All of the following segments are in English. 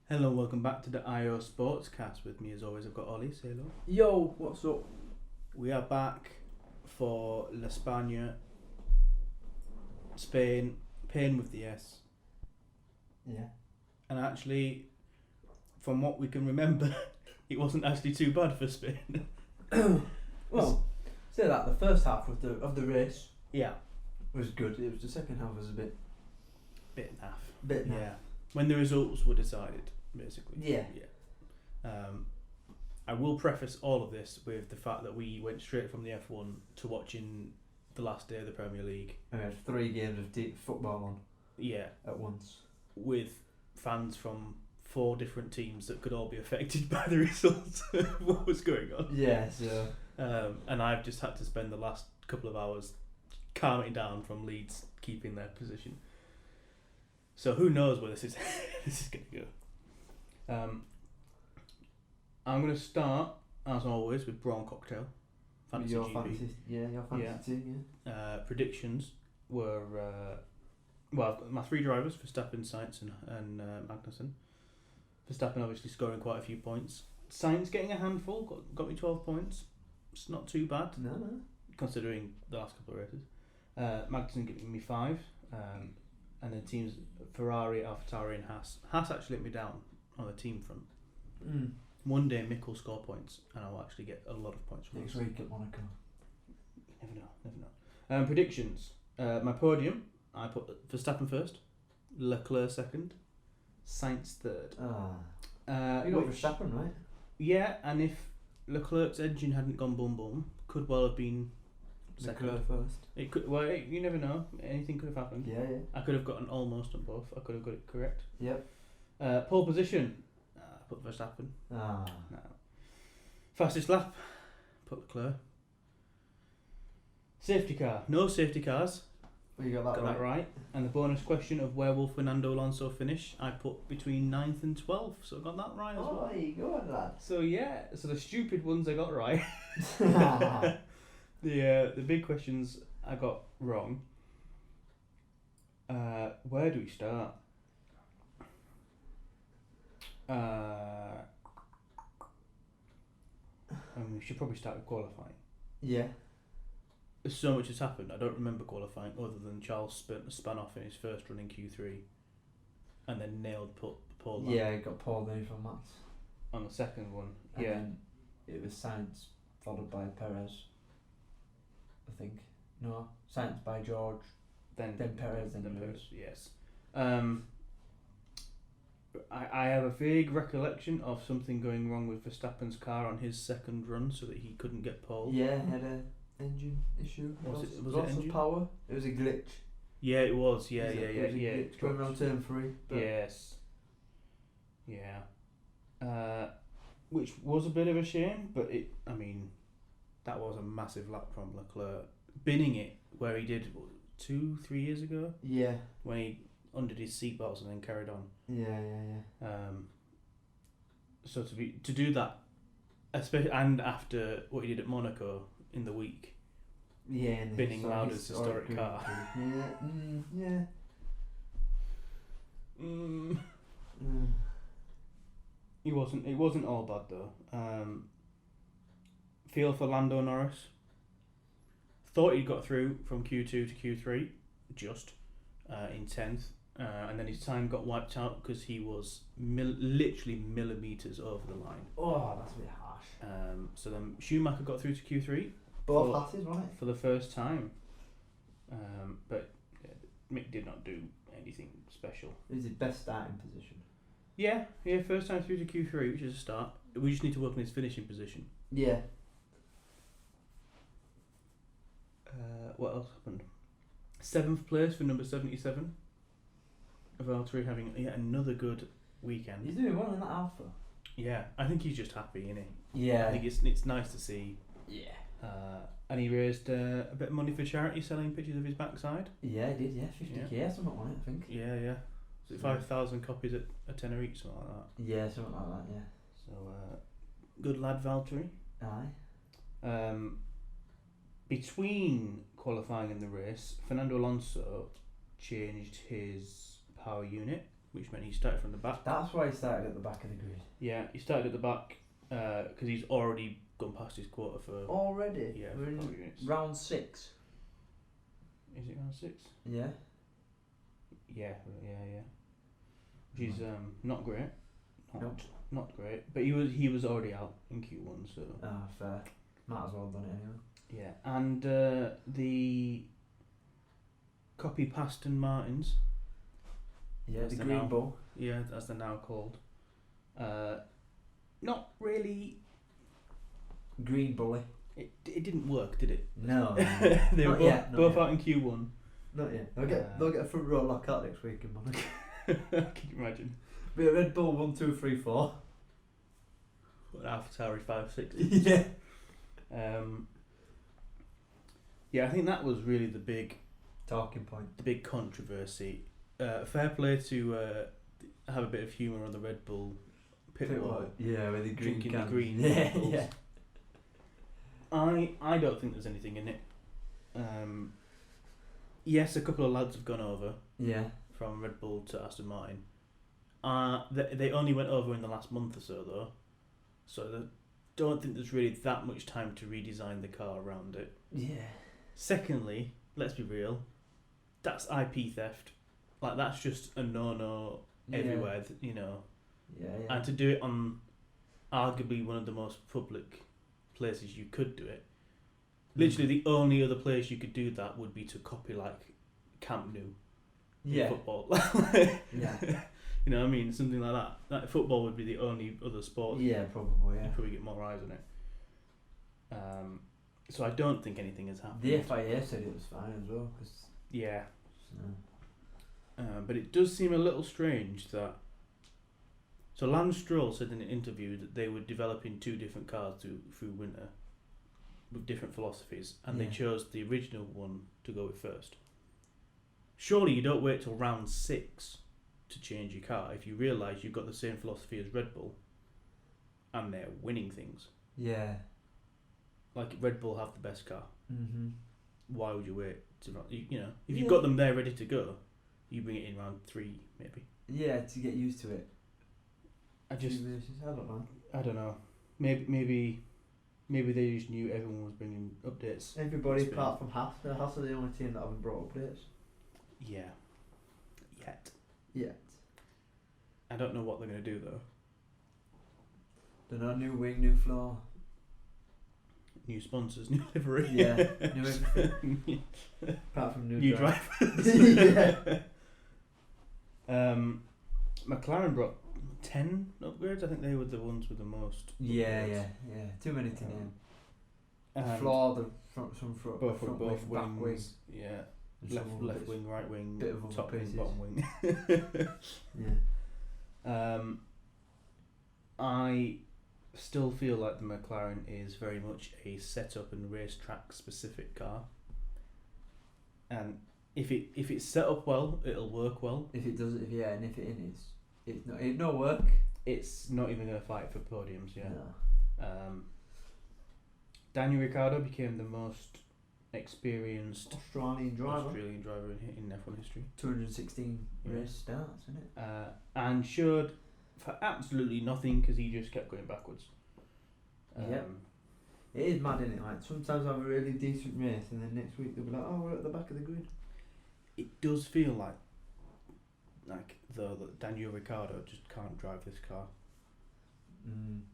Hello and welcome back to the IOSportscast. With me as always I've got Ollie, say hello. Yo, what's up? We are back for La España, Spain, Pain with the S. Yeah. And actually, from what we can remember, it wasn't actually too bad for Spain. Well, say that the first half of the race Yeah. was good. It was the second half was a bit Bit naff. naff. Yeah. When the results were decided, basically. Yeah. I will preface all of this with the fact that we went straight from the F1 to watching the last day of the Premier League. And we had 3 games of deep football on. Yeah. At once. With fans from 4 different teams that could all be affected by the results of what was going on. Yeah, so... and I've just had to spend the last couple of hours calming down from Leeds keeping their position. So who knows where this is going to go. I'm going to start, as always, with Brawn Cocktail. Fantasy your GP. fantasy team, yeah. Predictions were... I've got my 3 drivers, Verstappen, Sainz and Magnussen. Verstappen obviously scoring quite a few points. Sainz getting a handful, got me 12 points. It's not too bad, No. considering the last couple of races. Magnussen giving me 5. And then teams Ferrari, AlphaTauri and Haas. Haas actually let me down on the team front. One day Mick will score points and I'll actually get a lot of points from Next this. week at Monaco. Never know. Predictions. My podium, I put Verstappen first, Leclerc second, Sainz third. You got Verstappen, right? Yeah, and if Leclerc's engine hadn't gone boom boom, could well have been second. Leclerc first. It could. Well, you never know. Anything could have happened. Yeah. I could have gotten almost on both. I could have got it correct. Yep. Pole position, I put Verstappen. No. Fastest lap, put Leclerc. Safety car, no safety cars. Well, you got That right. And the bonus question of where will Fernando Alonso finish, I put between 9th and 12th, so I got that right as well. Oh, you go, lad. So yeah, so the stupid ones I got right. The big questions I got wrong. Where do we start? We should probably start with qualifying. Yeah. So much has happened. I don't remember qualifying other than Charles spun off in his first run in Q3, and then nailed Paul. Yeah, he got Paul then from Max. On the second one. And yeah. then it was Sainz followed by Perez. I think. No, Sainz by George. Then Perez. Then Perez. Yes. I have a vague recollection of something going wrong with Verstappen's car on his second run, so that he couldn't get pole. Yeah, he had a engine issue. Was it lots engine? of power. It was a glitch. Yeah, it was. Yeah. It was a glitch going around turn 3. Yes. Yeah. Which was a bit of a shame, but that was a massive lap from Leclerc. Binning it where he did 2-3 years ago. Yeah. When he undid his seatbelts and then carried on. Yeah. So to do that, especially and after what he did at Monaco in the week. Yeah. And binning Lauda's historic car. Yeah. It wasn't all bad though. Feel for Lando Norris. Thought he'd got through from Q2 to Q3, just in 10th, and then his time got wiped out because he was literally millimetres over the line. Oh, that's a bit harsh. So then Schumacher got through to Q3. Both passes, right? For the first time. But Mick did not do anything special. It was his best starting position. Yeah, first time through to Q3, which is a start. We just need to work on his finishing position. Yeah. What else happened? 7th place for number 77. Valtteri having yet another good weekend. He's doing well in that Alpha. Yeah, I think he's just happy, isn't he? Yeah. I think it's nice to see. Yeah. And he raised a bit of money for charity selling pictures of his backside. Yeah, he did, yeah. 50k or something on it, I think. Yeah. Was it 5,000 copies at a tenner each, something like that? Yeah, something like that, yeah. So, good lad, Valtteri. Aye. Between qualifying and the race, Fernando Alonso changed his power unit which meant he started from the back. That's why he started at the back of the grid. Yeah, he started at the back because he's already gone past his quota for. Already? Yeah, We're for in units. round 6. Is it round 6? Yeah. Yeah. Which is not great. Nope. Not great, but he was already out in Q1, so. Ah, fair. Might as well have done it anyway. Yeah, and the copy Paston Martins. Yeah, That's the the Green now. Bull. Yeah, as they're now called. Not really. Green Bully. It didn't work, did it? No. They were Not yet, not both yet. out in Q1. Not yet. They'll get a front row lockout next week in Monaco. Can you imagine? Be a Red Bull 1, 2, 3, 4. What AlphaTauri 560. Yeah. Yeah, I think that was really the big Talking point. the big controversy. Fair play to have a bit of humour on the Red Bull pit wall. Yeah, with the green Drinking cans. the green Yeah, bottles. yeah. I don't think there's anything in it. Yes, a couple of lads have gone over Yeah. from Red Bull to Aston Martin. They only went over in the last month or so though, so I don't think there's really that much time to redesign the car around it. Yeah. Secondly, let's be real, that's IP theft. Like that's just a no everywhere, you know. Yeah, And to do it on arguably one of the most public places you could do it. Literally the only other place you could do that would be to copy like Camp Nou in football. Yeah. You know what I mean? Something like that. Like football would be the only other sport. Yeah, probably, yeah. You'd probably get more eyes on it. So I don't think anything has happened. The FIA said it was fine as well. Yeah. So. But it does seem a little strange that. So Lance Stroll said in an interview that they were developing 2 different cars through winter with different philosophies, and they chose the original one to go with first. Surely you don't wait till round 6 to change your car if you realise you've got the same philosophy as Red Bull and they're winning things. Yeah. Like Red Bull have the best car. Mm-hmm. Why would you wait to you know, if you've got them there ready to go, you bring it in round 3 maybe. Yeah, to get used to it. I don't know. I don't know. Maybe they just knew everyone was bringing updates. Everybody apart from Haas. Haas are the only team that haven't brought updates. Yeah. Yet. I don't know what they're going to do though. Don't know, new wing, new floor. New sponsors, new livery. Yeah, new everything. Apart from new drivers. Yeah. McLaren brought 10 upgrades. I think they were the ones with the most. Yeah. Too many to name. Floor, the front, both front wings, wing, back wing. Yeah. And Left wing, right wing, bit of top other wing, pieces. bottom wing. Yeah. I still feel like the McLaren is very much a setup and racetrack specific car, and if it's set up well, it'll work well. If it isn't, it's no work. It's not even going to fight for podiums. Yeah. No. Daniel Ricardo became the most experienced Australian driver in F1 history. 216 race starts, isn't it? And showed for absolutely nothing because he just kept going backwards. Yep. It is mad, isn't it? Like sometimes I have a really decent race, and then next week they'll be like, "Oh, we're at the back of the grid." It does feel like though that Daniel Ricciardo just can't drive this car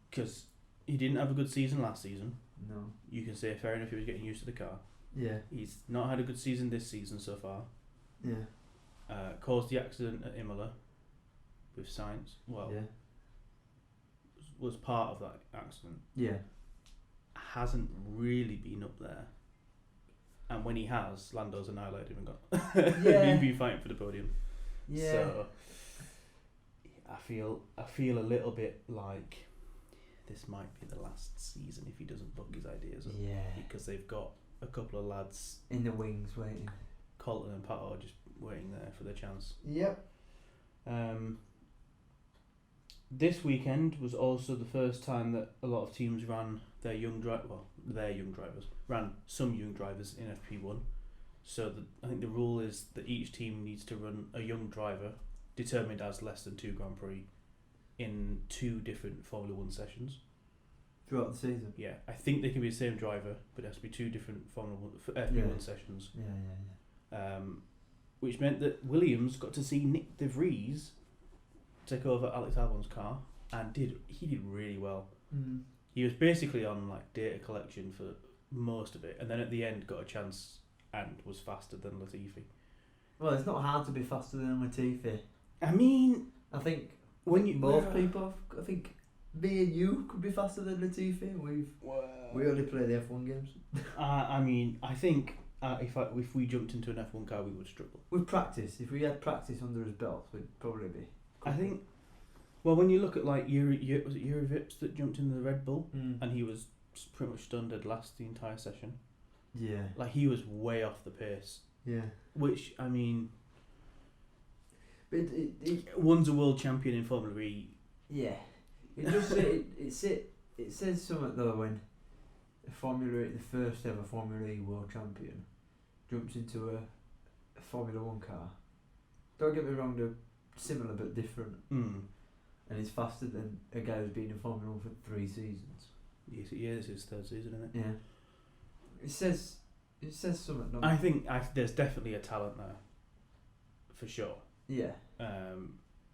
because he didn't have a good season last season. No. You can say fair enough, he was getting used to the car. Yeah. He's not had a good season this season so far. Yeah. Caused the accident at Imola with Sainz. Well, was part of that accident. Yeah. Hasn't really been up there. And when he has, Lando's annihilated him and got been fighting for the podium. Yeah. So I feel a little bit like this might be the last season if he doesn't book his ideas up. Yeah. Because they've got a couple of lads in the wings waiting. Colton and Pato just waiting there for their chance. Yep. This weekend was also the first time that a lot of teams ran their young drivers ran some young drivers in FP1. So I think the rule is that each team needs to run a young driver determined as less than 2 Grand Prix in 2 different Formula 1 sessions. Throughout the season? Yeah, I think they can be the same driver, but it has to be 2 different Formula 1, F1 sessions. Yeah. Which meant that Williams got to see Nick De Vries take over Alex Albon's car, and he did really well. He was basically on like data collection for most of it, and then at the end got a chance and was faster than Latifi. Well, it's not hard to be faster than Latifi. I mean, I think most people, I think me and you could be faster than Latifi. We only play the F1 games. I mean, I think if we jumped into an F1 car, we would struggle. With practice, if we had practice under his belt, we'd probably be. I think. Well, when you look at like was it Yuri Vips that jumped into the Red Bull, and he was pretty much stunned at last the entire session. Yeah. Like he was way off the pace. Yeah. Which I mean. But one's a world champion in Formula E. Yeah. It just it says something though when the first ever Formula E world champion jumps into a Formula 1 car. Don't get me wrong, they're similar but different. And he's faster than a guy who's been in Formula 1 for 3 seasons. Yes, yeah, this is his 3rd season, isn't it? Yeah. It says something. I think there's definitely a talent there, for sure. Yeah.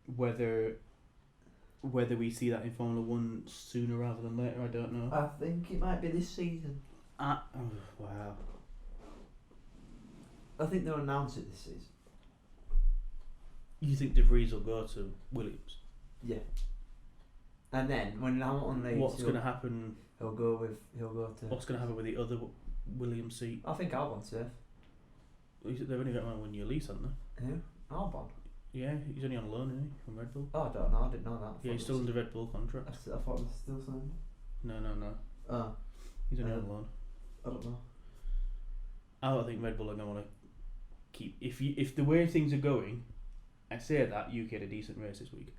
Whether we see that in Formula 1 sooner rather than later, I don't know. I think it might be this season. Wow. I think they'll announce it this season. You think De Vries will go to Williams? Yeah. And then when Hamilton leaves, what's going to happen? He'll go to. What's going to happen with the other Williams seat? I think Albon's safe. They've only got 1 year lease, haven't they? Who? Albon. Yeah, he's only on loan, isn't he, from Red Bull? Oh, I don't know. I didn't know that. Yeah, he's still under Red Bull contract. I thought he was still signed. No. Oh. He's only on loan. I don't know. I don't think Red Bull are going to want to keep. If the way things are going, I say that UK had a decent race this week.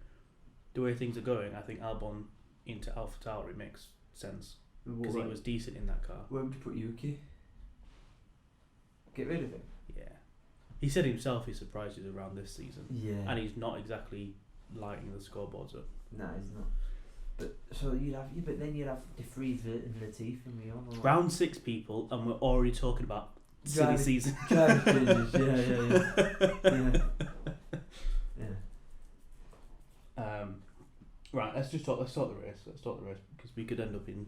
The way things are going, I think Albon into AlphaTauri makes sense because he was decent in that car. Where would you put Yuki? Get rid of him. Yeah, he said himself he's surprised he's around this season. Yeah, and he's not exactly lighting the scoreboards up. No, he's not. But so but then you'd have De Vries and Latifi and Leon. Round 6 people, and we're already talking about silly season. Driver changes. Yeah. Right, let's talk the race. Because we could end up in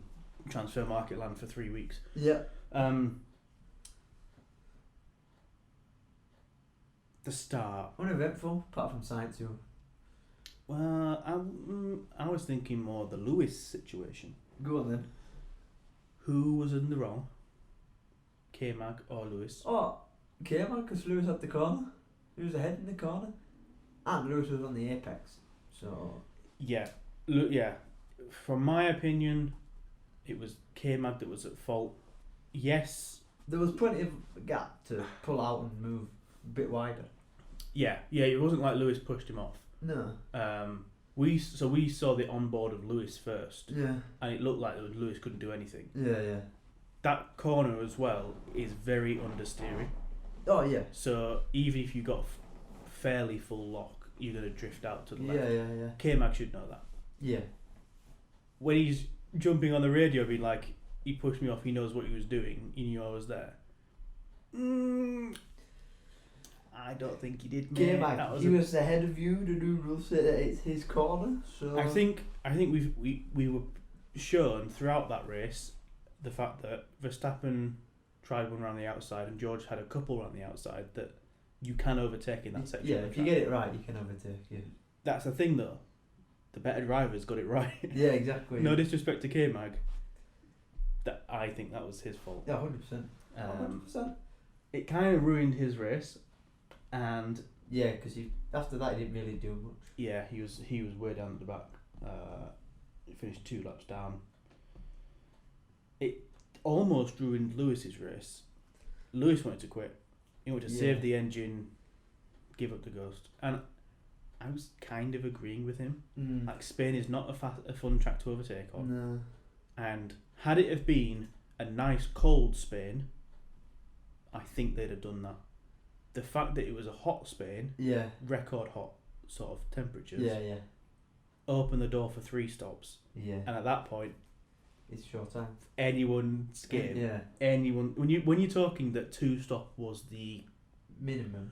transfer market land for 3 weeks. Yeah. The start. Uneventful, apart from Science 2. Well, I was thinking more the Lewis situation. Go on then. Who was in the wrong? K-Mag or Lewis? Oh, K-Mag, because Lewis had the corner. He was ahead in the corner. And Lewis was on the apex. So... Yeah. From my opinion, it was K-Mag that was at fault. Yes. There was plenty of gap to pull out and move a bit wider. Yeah. It wasn't like Lewis pushed him off. No. We saw the onboard of Lewis first. Yeah. And it looked like Lewis couldn't do anything. Yeah. That corner as well is very understeery. Oh yeah. So even if you got fairly full lock, you're going to drift out to the left. Yeah. K-Mag should know that. Yeah. When he's jumping on the radio being like, he pushed me off, he knows what he was doing, he knew I was there. I don't think he did, mate. K-Mag, he was ahead of you, the new rule said that it's his corner, so... I think we were shown throughout that race the fact that Verstappen tried one around the outside and George had a couple around the outside that you can overtake in that section. Yeah, if you get it right, you can overtake. Yeah. That's the thing, though. The better drivers got it right. Yeah, exactly. No disrespect to K-Mag. I think that was his fault. Yeah, 100%. 100%. It kind of ruined his race, and yeah, because after that he didn't really do much. Yeah, he was way down at the back. He finished 2 laps down. It almost ruined Lewis's race. Lewis wanted to quit. He wanted to save the engine, give up the ghost, and I was kind of agreeing with him. Like, Spain is not a fun track to overtake on. No. And had it have been a nice cold Spain, I think they'd have done that. The fact that it was a hot Spain, record hot sort of temperatures. Yeah, yeah. Open the door for 3 stops, Yeah. and at that point, It's short time. anyone's game. Yeah. Anyone when you're talking that 2 stop was the Minimum.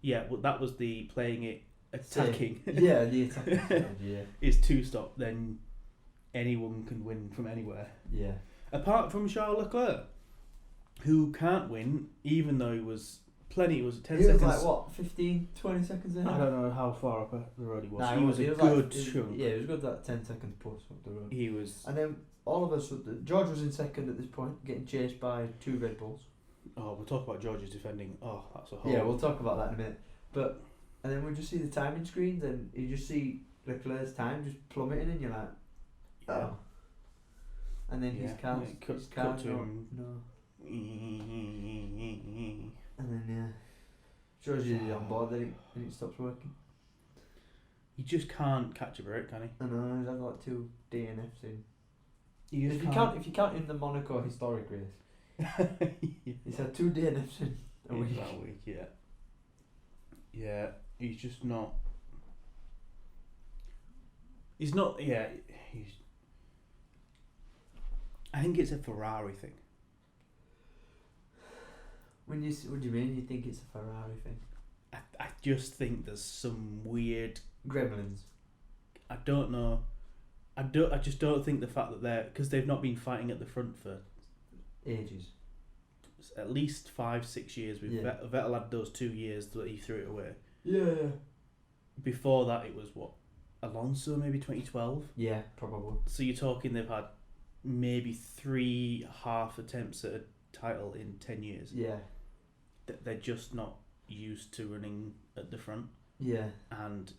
yeah, well that was the playing it attacking. Yeah, the attacking strategy, yeah. Is 2 stop, then anyone can win from anywhere. Yeah. Apart from Charles Leclerc, who can't win, even though he was 10 He seconds. was like, what, 15, 20 seconds ahead? I don't know how far up the road he was. Nah, he was a like- good he was- chunk. Yeah, he was good that 10 seconds plus up the road. He was. And then all of a sudden, George was in second at this point, getting chased by 2 Red Bulls. Oh, we'll talk about George's defending. Oh, that's a whole. Yeah, we'll talk about that in a minute. But and then we just see the timing screens, and you just see Leclerc's time just plummeting, and you're like, oh. Yeah. And then Yeah, his car, yeah, cut- his car, cut to him. no. And then George is on board, then it stops working. You just can't catch a break, can he? I know he's had like 2 DNFs in. You If you count in the Monaco historic race, he's had 2 DNFs in a week. That week, yeah. Yeah, he's just not. He's not. Yeah, he's. I think it's a Ferrari thing. What do you mean? You think it's a Ferrari thing? I just think there's some weird. Gremlins. I don't know. I just don't think the fact that because they've not been fighting at the front for Ages. at least 5-6 years. With Yeah. Vettel had those 2 years that he threw it away. Yeah. Before that, it was what, Alonso, maybe 2012. Yeah, probably. So you're talking they've had maybe 3 half attempts at a title in 10 years. Yeah. They're just not used to running at the front, Yeah. and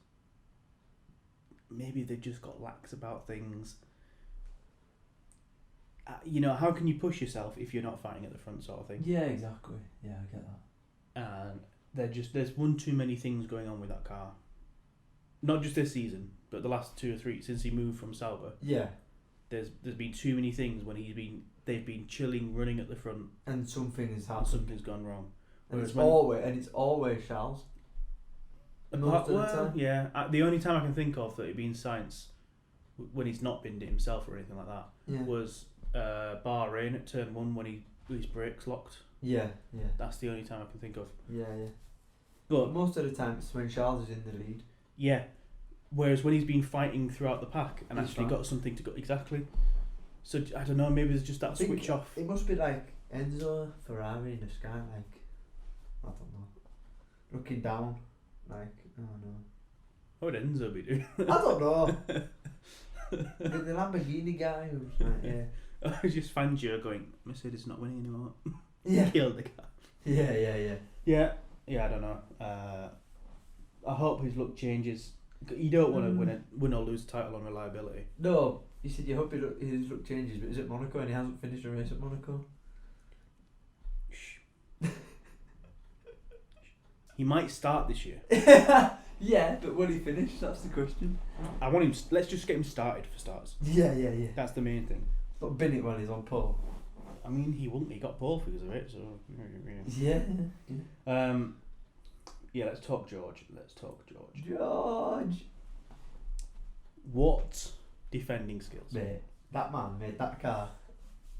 maybe they've just got lax about things. How can you push yourself if you're not fighting at the front, sort of thing? Yeah, exactly. Yeah, I get that. And there's one too many things going on with that car. Not just this season, but the last 2 or 3 since he moved from Sauber. Yeah. There's been too many things when they've been chilling, running at the front, And something has and happened. something's gone wrong. And Whereas it's always Charles. Most of the time. Yeah. The only time I can think of that it'd been science, when he's not binned it himself or anything like that, Yeah. was Bahrain at turn 1 when his brakes locked. Yeah, yeah. That's the only time I can think of. Yeah, yeah. But Most of the time it's when Charles is in the lead. yeah, whereas when he's been fighting throughout the pack and He's actually fine. got something to go exactly. So I don't know. Maybe there's just that I think switch off. It must be like Enzo, Ferrari in the sky, like, I don't know. Looking down, like, I don't know. What would Enzo be doing? I don't know. the Lamborghini guy who's like, yeah. I just Fangio going, Mercedes is not winning anymore. Yeah. Killed the car. Yeah, yeah, yeah. Yeah. I don't know. I hope his luck changes. You don't want to win or lose a title on reliability. No, you said you hope his look changes, but is it Monaco and he hasn't finished a race at Monaco? Shh. He might start this year. Yeah, but will he finish? That's the question. I want him. Let's just get him started for starters. Yeah, yeah, yeah. That's the main thing. Not bin it when he's on pole. I mean, he wouldn't. He got pole because of it. So. Yeah. Yeah. Let's talk George. George. What defending skills? Mate, that man made that car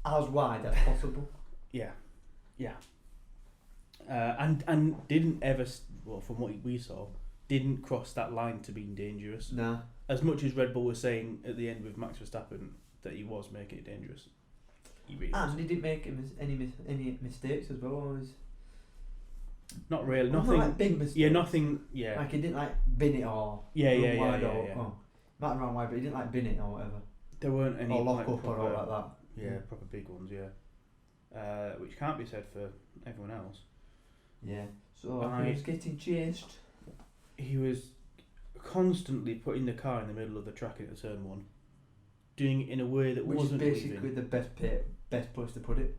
as wide as possible. Yeah. And didn't ever, well, from what we saw, didn't cross that line to being dangerous. Nah. As much as Red Bull was saying at the end with Max Verstappen that he was making it dangerous, he really And was. he didn't make any mistakes as well. Always. Not really. Well, Nothing. not like big mistakes. Yeah, nothing. Yeah. Like he didn't like bin it or Yeah, run wide or yeah. oh, not run wide, but he didn't like bin it or whatever. There weren't any Or lock like, up proper, or all like that. Yeah, proper big ones. Yeah. Which can't be said for everyone else. Yeah. So he was getting chased. He was constantly putting the car in the middle of the track into turn 1, doing it in a way that Which is wasn't basically leaving. the best place to put it.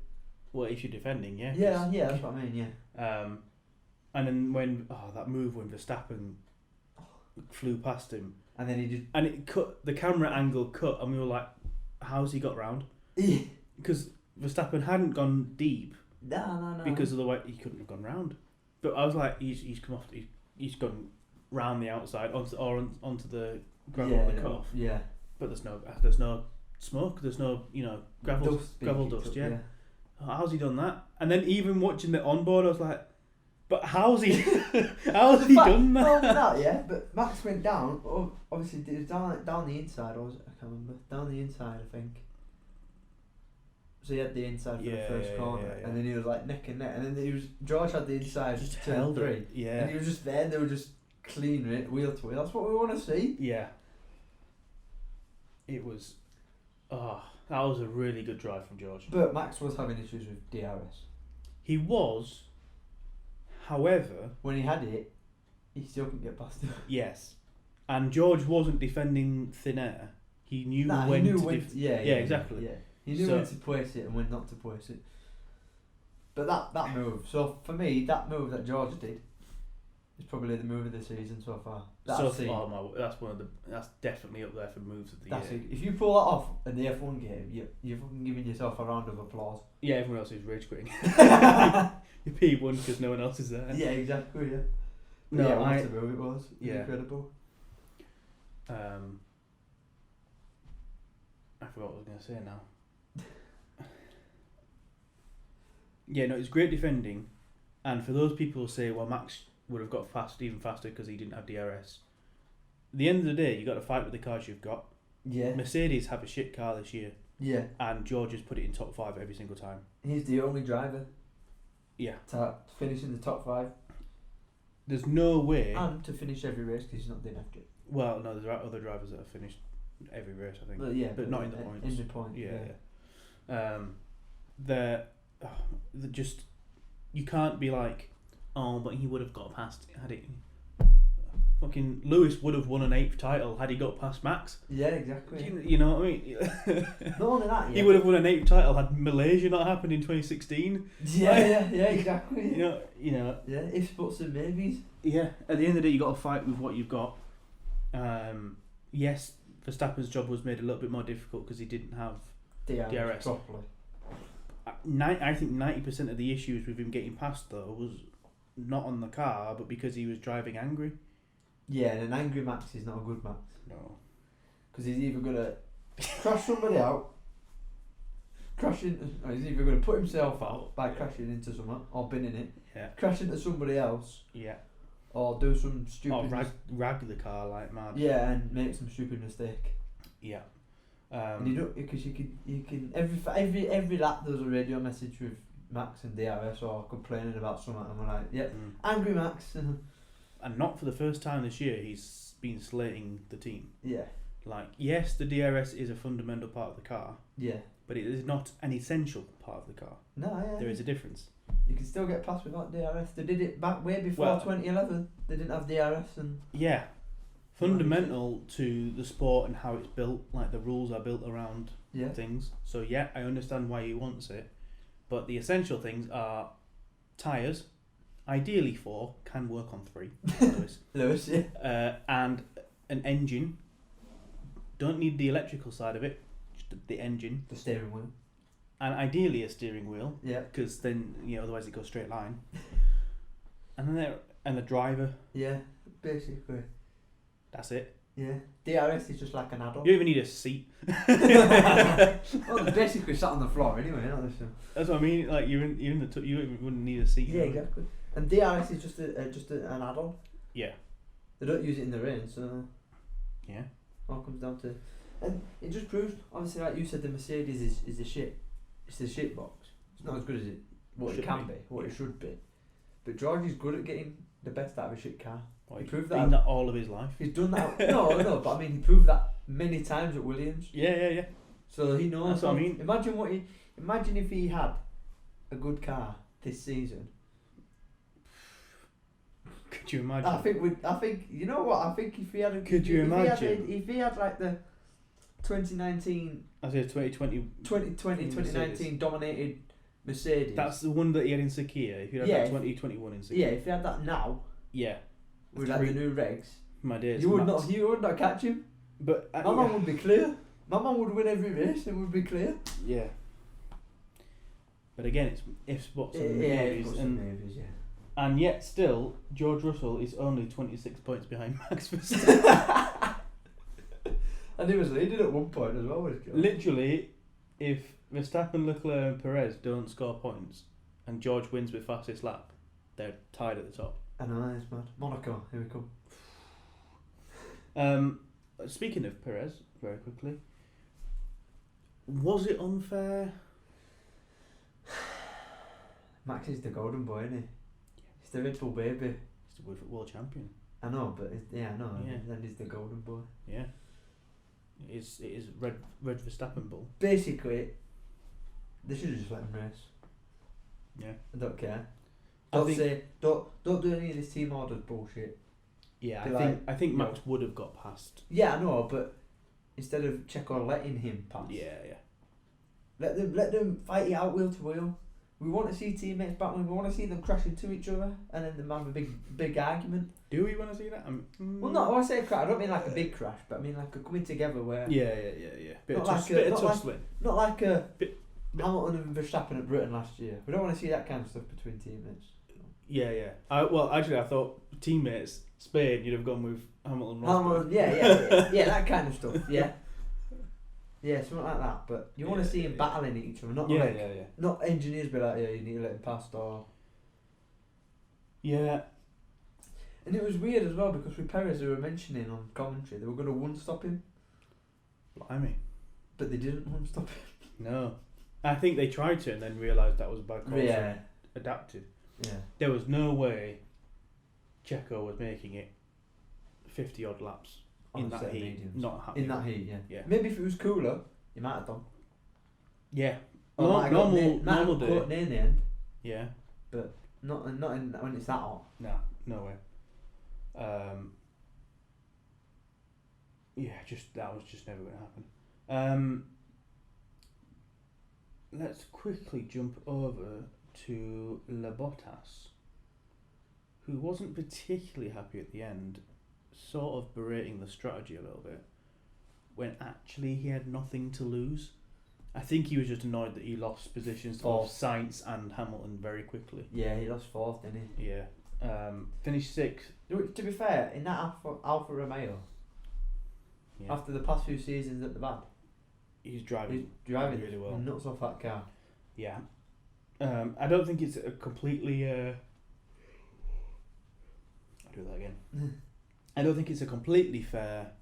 Well, if you're defending, yeah. Yeah, yeah, that's what I mean, yeah. And then when that move when Verstappen flew past him, And then he just and it cut, the camera angle cut, and we were like, how's he got round? Because Verstappen hadn't gone deep no. because of the way he couldn't have gone round. But I was like, he's come off, he's gone round the outside onto the gravel yeah, of the cuff. Yeah. But there's no smoke. There's no gravel dust. Yeah. How's he done that? And then even watching the onboard, I was like, but how's he done that? Well, that, yeah, but Max went down. Obviously, it was down the inside. I can't remember. Down the inside, I think. So he had the inside for the first corner, and then he was like neck and neck, and then George had the inside just turn held 3, it. Yeah. and he was just there. And they were just cleaning it wheel to wheel. That's what we want to see. Yeah. It was. That was a really good drive from George. But Max was having issues with DRS. He was. However, when he had it, he still couldn't get past it. Yes, and George wasn't defending thin air. He knew when to. Exactly. Yeah, he knew when to place it and when not to place it. But that move. So for me, that move that George did is probably the move of the season so far. That's definitely up there for moves of the year. If you pull that off in the F1 game, you're fucking giving yourself a round of applause. Yeah, everyone else is rage quitting. You P1 because no one else is there. Yeah, exactly. Yeah. No, yeah, what a move it was. Yeah. Incredible. I forgot what I was going to say now. Yeah, no, it's great defending, and for those people who say, well, Max would have got even faster because he didn't have DRS. At the end of the day, you got to fight with the cars you've got. Yeah. Mercedes have a shit car this year. Yeah. And George has put it in top 5 every single time. He's the only driver. Yeah. To finish in the top 5. There's no way. And to finish every race because he's not doing after it. Well, no, there are other drivers that have finished every race, I think. Well, yeah, but not in the points. In the points. Yeah. They're just, you can't be like, oh, but he would have got past had it. Fucking Lewis would have won an 8th title had he got past Max. Yeah, exactly. You know what I mean? Not only that, he would have won an 8th title had Malaysia not happened in 2016. Yeah, exactly. You know. Yeah, if spots and maybes. Yeah, at the end of the day, you got to fight with what you've got. Yes, Verstappen's job was made a little bit more difficult because he didn't have DRS properly. I think 90% of the issues with him getting past though was not on the car, but because he was driving angry. Yeah, and an angry Max is not a good Max. No. Because he's either going to crash somebody out, or he's either going to put himself out by crashing into someone, or binning it, crash into somebody else, or do some stupid... Or rag the car like mad. Yeah, and make some stupid mistake. Yeah. And you don't, because you can every lap there's a radio message with Max and DRS or complaining about something, and we're like, angry Max. And not for the first time this year, he's been slating the team. Yeah. Like, yes, the DRS is a fundamental part of the car. Yeah. But it is not an essential part of the car. No, yeah. There is a difference. You can still get past without DRS. They did it back way before 2011. They didn't have DRS and... Yeah. Fundamental to the sport and how it's built, like the rules are built around things. So yeah, I understand why he wants it. But the essential things are tyres, ideally 4, can work on 3. Lewis, yeah. And an engine. Don't need the electrical side of it, just the engine. The steering wheel. And ideally a steering wheel. Yeah. Because then, otherwise it goes straight line. And then the driver. Yeah, basically. That's it. Yeah. DRS is just like an add-on. You don't even need a seat. Well, they're basically sat on the floor anyway, not this one. That's what I mean. Like you wouldn't need a seat. Yeah, exactly. And DRS is just an add-on. Yeah. They don't use it in the rain, so. Yeah. All comes down to, and it just proves. Obviously, like you said, the Mercedes is the shit. It's the shit box. It's not as good as it can be, what it should be. But George is good at getting the best out of a shit car. Well, he proved that all of his life. He's done that. no, but I mean, he proved that many times at Williams. Yeah. So he knows. That's what I mean. Imagine if he had a good car this season. Could you imagine? I think you know what? I think if he had Could you imagine? If he had like the 2019... I say 2019 dominated Mercedes. That's the one that he had in Sakia. If you had that 2021 in Sakia. Yeah, if he had that now... Yeah. With like the new regs... My days. You would not catch him. But my man would be clear. My man would win every race and would be clear. Yeah. But again, it's if spots and maybes. And yet still, George Russell is only 26 points behind Max Verstappen. And he was leading at one point as well. Literally, if Verstappen, Leclerc and Perez don't score points and George wins with fastest lap, they're tied at the top. I know, it's mad. Monaco, here we come. Speaking of Perez, very quickly, was it unfair? Max is the golden boy, isn't he? He's the Red Bull baby. He's the world champion. I know, but I know. Yeah. Then he's the golden boy. Yeah. It is red Verstappen bull. Basically, they should have just let him race. Yeah. I don't care. Don't do any of this team orders bullshit. Yeah, Be I think Max would have got past. Yeah, I know, but instead of Checo letting him pass, Yeah. let them fight it out wheel to wheel. We want to see teammates battling. We want to see them crash into each other, and then them have a big argument. Do we want to see that? Well, not when I say crash. I don't mean like a big crash, but I mean like a coming together where. Yeah. Bit of tussling. Not like a Hamilton and Verstappen at Britain last year. We don't want to see that kind of stuff between teammates. Yeah. Well, actually, I thought teammates Spain. You'd have gone with Hamilton. Yeah, that kind of stuff. Yeah. Yeah, something like that. But you want to see them battling each other, not not engineers be like, yeah, you need to let him past or. Yeah. And it was weird as well because with Perez, they were mentioning on commentary they were going to one-stop him. Blimey. But they didn't one-stop him. No. I think they tried to and then realised that was a bad call. Yeah. Adapted. Yeah. There was no way Checo was making it 50 odd laps in that heat. Mediums. Not happening. In that heat, yeah. Yeah. Maybe if it was cooler, you might have done. Yeah. Normal day. Near the end. Yeah. But not in, when it's that hot. Nah, no way. Yeah, that was just never going to happen. Let's quickly jump over to Bottas, who wasn't particularly happy at the end, sort of berating the strategy a little bit, when actually he had nothing to lose. I think he was just annoyed that he lost positions of Sainz and Hamilton very quickly. Yeah, he lost fourth, didn't he? Yeah. Finished sixth. To be fair, in that Alfa Romeo, after the past few seasons at the back, he's driving really well. Nuts off that car. Yeah. I don't think it's a completely. I'll do that again. I don't think it's a completely fair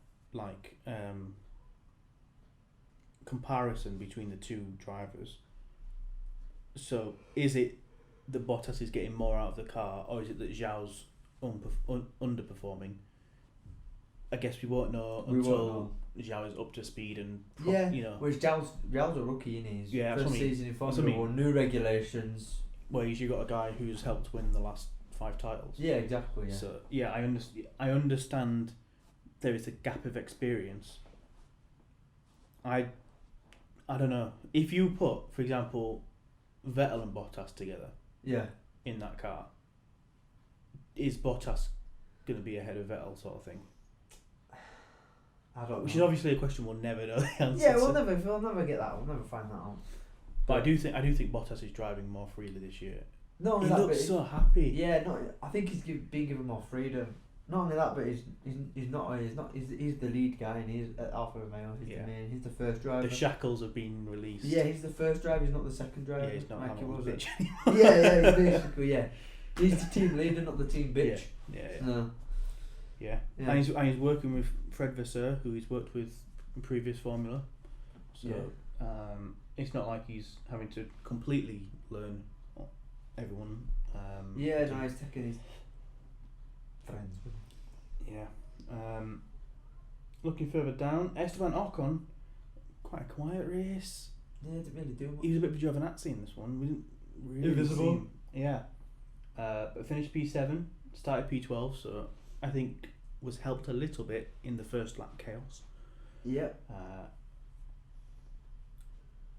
comparison between the two drivers. So is it that Bottas is getting more out of the car, or is it that Zhao's underperforming? I guess we won't know until Zhao is up to speed and Whereas Zhao's a rookie in his first season in Formula 1, new regulations. Well, you got a guy who's helped win the last 5 titles. Yeah, exactly. Yeah. So I understand there is a gap of experience. I don't know if you put, for example, Vettel and Bottas together. Yeah. In that car, is Bottas going to be ahead of Vettel, sort of thing? I don't know. Which is obviously a question we'll never know the answer. Yeah, we'll never get that. We'll never find that out. But I do think Bottas is driving more freely this year. Not only he that, looks so happy. Yeah, I think he's being given more freedom. Not only that, but he's the lead guy and he's at Alfa Romeo. He's the first driver. The shackles have been released. Yeah, he's the first driver. He's not the second driver. Yeah, he's not like Hamilton's bitch anymore. Yeah, basically. He's the team leader, not the team bitch. Yeah. No. Yeah. And he's working with Fred Vasseur, who he's worked with in previous Formula. So it's not like he's having to completely learn everyone. He's taking his friends with him. Yeah. Looking further down, Esteban Ocon, quite a quiet race. Yeah, didn't really do much. He was a bit of a Giovinazzi in this one. We didn't really Invisible. see him. Yeah. But finished P7, started P12, so I think was helped a little bit in the first lap chaos. Yep.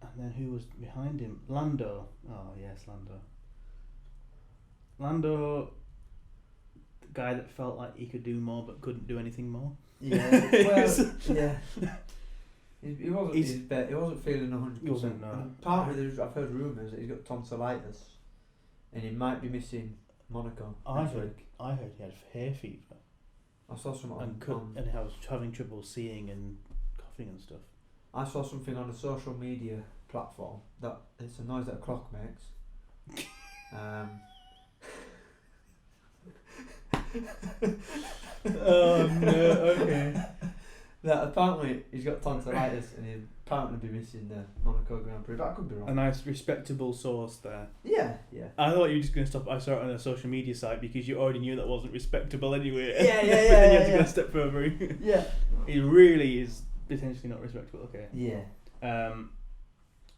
And then who was behind him? Lando. Oh yes, Lando. Lando, the guy that felt like he could do more but couldn't do anything more. Yeah. Well, yeah. He wasn't feeling 100%. He wasn't. No. Apparently, I've heard rumours that he's got tonsillitis, and he might be missing Monaco. I next heard week. he had hay fever I saw some and I was having trouble seeing and coughing and stuff. I saw something on a social media platform that it's a noise that a clock makes. Oh no! Okay. That apparently he's got tonsillitis and he'll apparently be missing the Monaco Grand Prix. But I could be wrong. A nice respectable source there. Yeah. I thought you were just going to stop. I saw it on a social media site because you already knew that wasn't respectable anyway. Yeah. But then you had to go a step further. Yeah. It really is potentially not respectable. Okay. Yeah.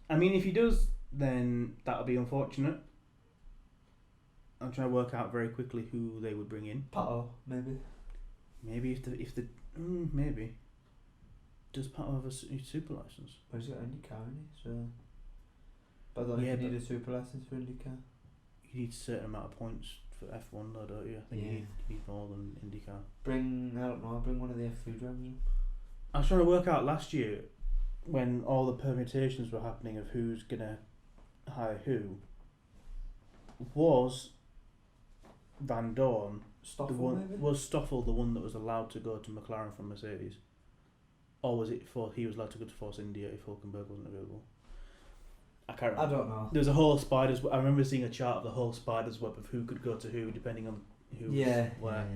I mean, if he does, then that'll be unfortunate. I'm trying to work out very quickly who they would bring in. Pato, maybe. Maybe maybe. Does Pato have a super license? Well, he's got an IndyCar, hasn't he? So. But I don't think you need a super license for IndyCar. You need a certain amount of points for F1 though, don't you? I think you need more than IndyCar. Bring one of the F2 drivers in. I was trying to work out last year when all the permutations were happening of who's gonna hire who. Was Van Dorn was Stoffel the one that was allowed to go to McLaren from Mercedes? Or was it he was allowed to go to Force India if Hulkenberg wasn't available? I can't remember. I don't know. There was a whole spiders. I remember seeing a chart of the whole spiders web of who could go to who depending on who was where.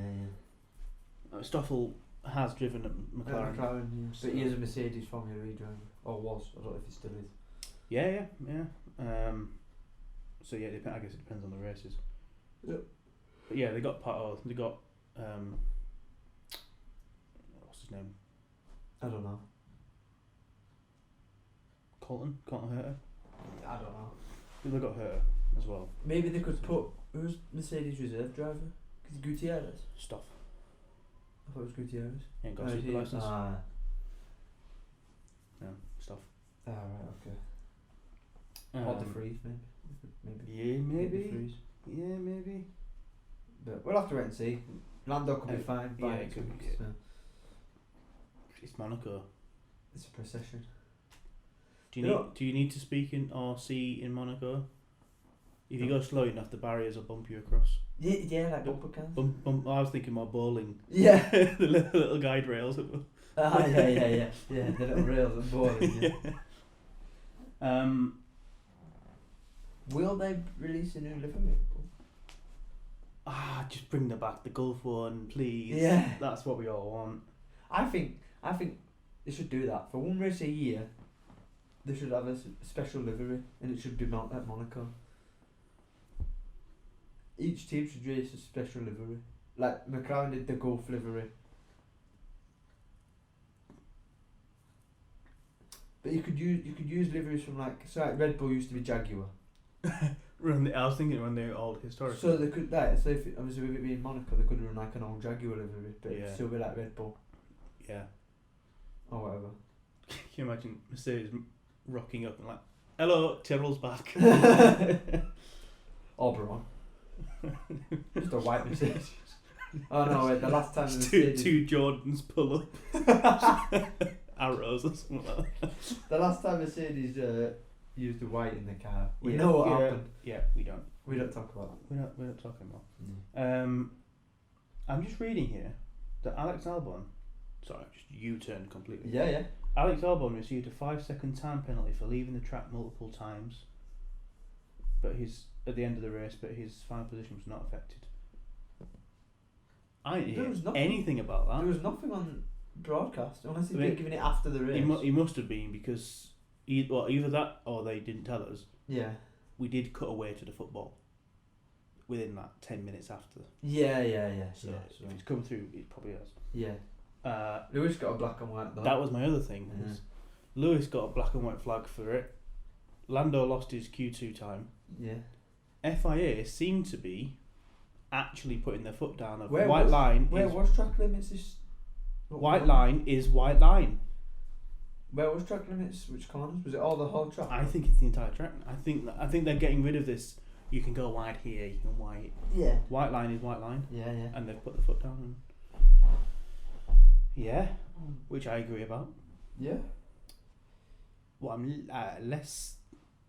Stoffel has driven at McLaren. But he is a Mercedes Formula E driver, or was. I don't know if he still is. Yeah. So yeah, I guess it depends on the races. Yep. But yeah, they got Pato. They got what's his name? I don't know. Colton Herter. I don't know. They got Herter as well. Maybe they could put who's Mercedes reserve driver? Because Gutierrez. Stuff. I thought it was Gutierrez. He ain't got a super license. No, Stuff. right, okay. Or the freeze, maybe. Yeah, maybe. Freeze. Yeah, maybe. But we'll have to wait and see. Lando could be fine. Yeah, it could be. So. It's Monaco. It's a procession. Do you need to speak in or see in Monaco? If you go slow enough, the barriers will bump you across. Yeah, like bumper cars. Bump. I was thinking more bowling. Yeah. The little guide rails. Yeah. The little rails and bowling. Yeah. Will they release a new livery? Just bring them back. The Gulf one, please. Yeah. That's what we all want. I think they should do that for one race a year. They should have a special livery, and it should be at Monaco. Each team should race a special livery, like McLaren did the Gulf livery. But you could use liveries from like Red Bull used to be Jaguar. I was thinking run the old historic. So they could so if obviously with it being Monaco, they could run like an old Jaguar livery, but it'd still be like Red Bull. Yeah. Or whatever. Can you imagine Mercedes rocking up and like, hello, Tyrrell's back. Oberon. Just a white Mercedes. Oh no, wait, the last time two Jordans pull up. Arrows or something like that. The last time Mercedes used the white in the car, we know what happened. Yeah, we don't. We don't talk about that. We're not talking about. I'm just reading here that Alex Albon, sorry, just U-turned completely. Yeah. Alex Albon received a 5-second time penalty for leaving the track multiple times, but at the end of the race, but his final position was not affected. I didn't hear anything about that. There was nothing on broadcast, unless he'd been giving it after the race. He must have been, because either that or they didn't tell us. Yeah. We did cut away to the football within that 10 minutes after. Yeah. So if it's come through, it probably has. Yeah. Lewis got a black and white though. That was my other thing. Yeah. Lewis got a black and white flag for it. Lando lost his Q2 time. Yeah. FIA seemed to be actually putting their foot down. Where was track limits? White line is white line. Where was track limits? Which corners? Was it all the whole track? I think it's the entire track. I think they're getting rid of this. You can go wide here. You can wide. Yeah. White line is white line. Yeah. And they've put the foot down. And yeah, which I agree about. Yeah. What I'm less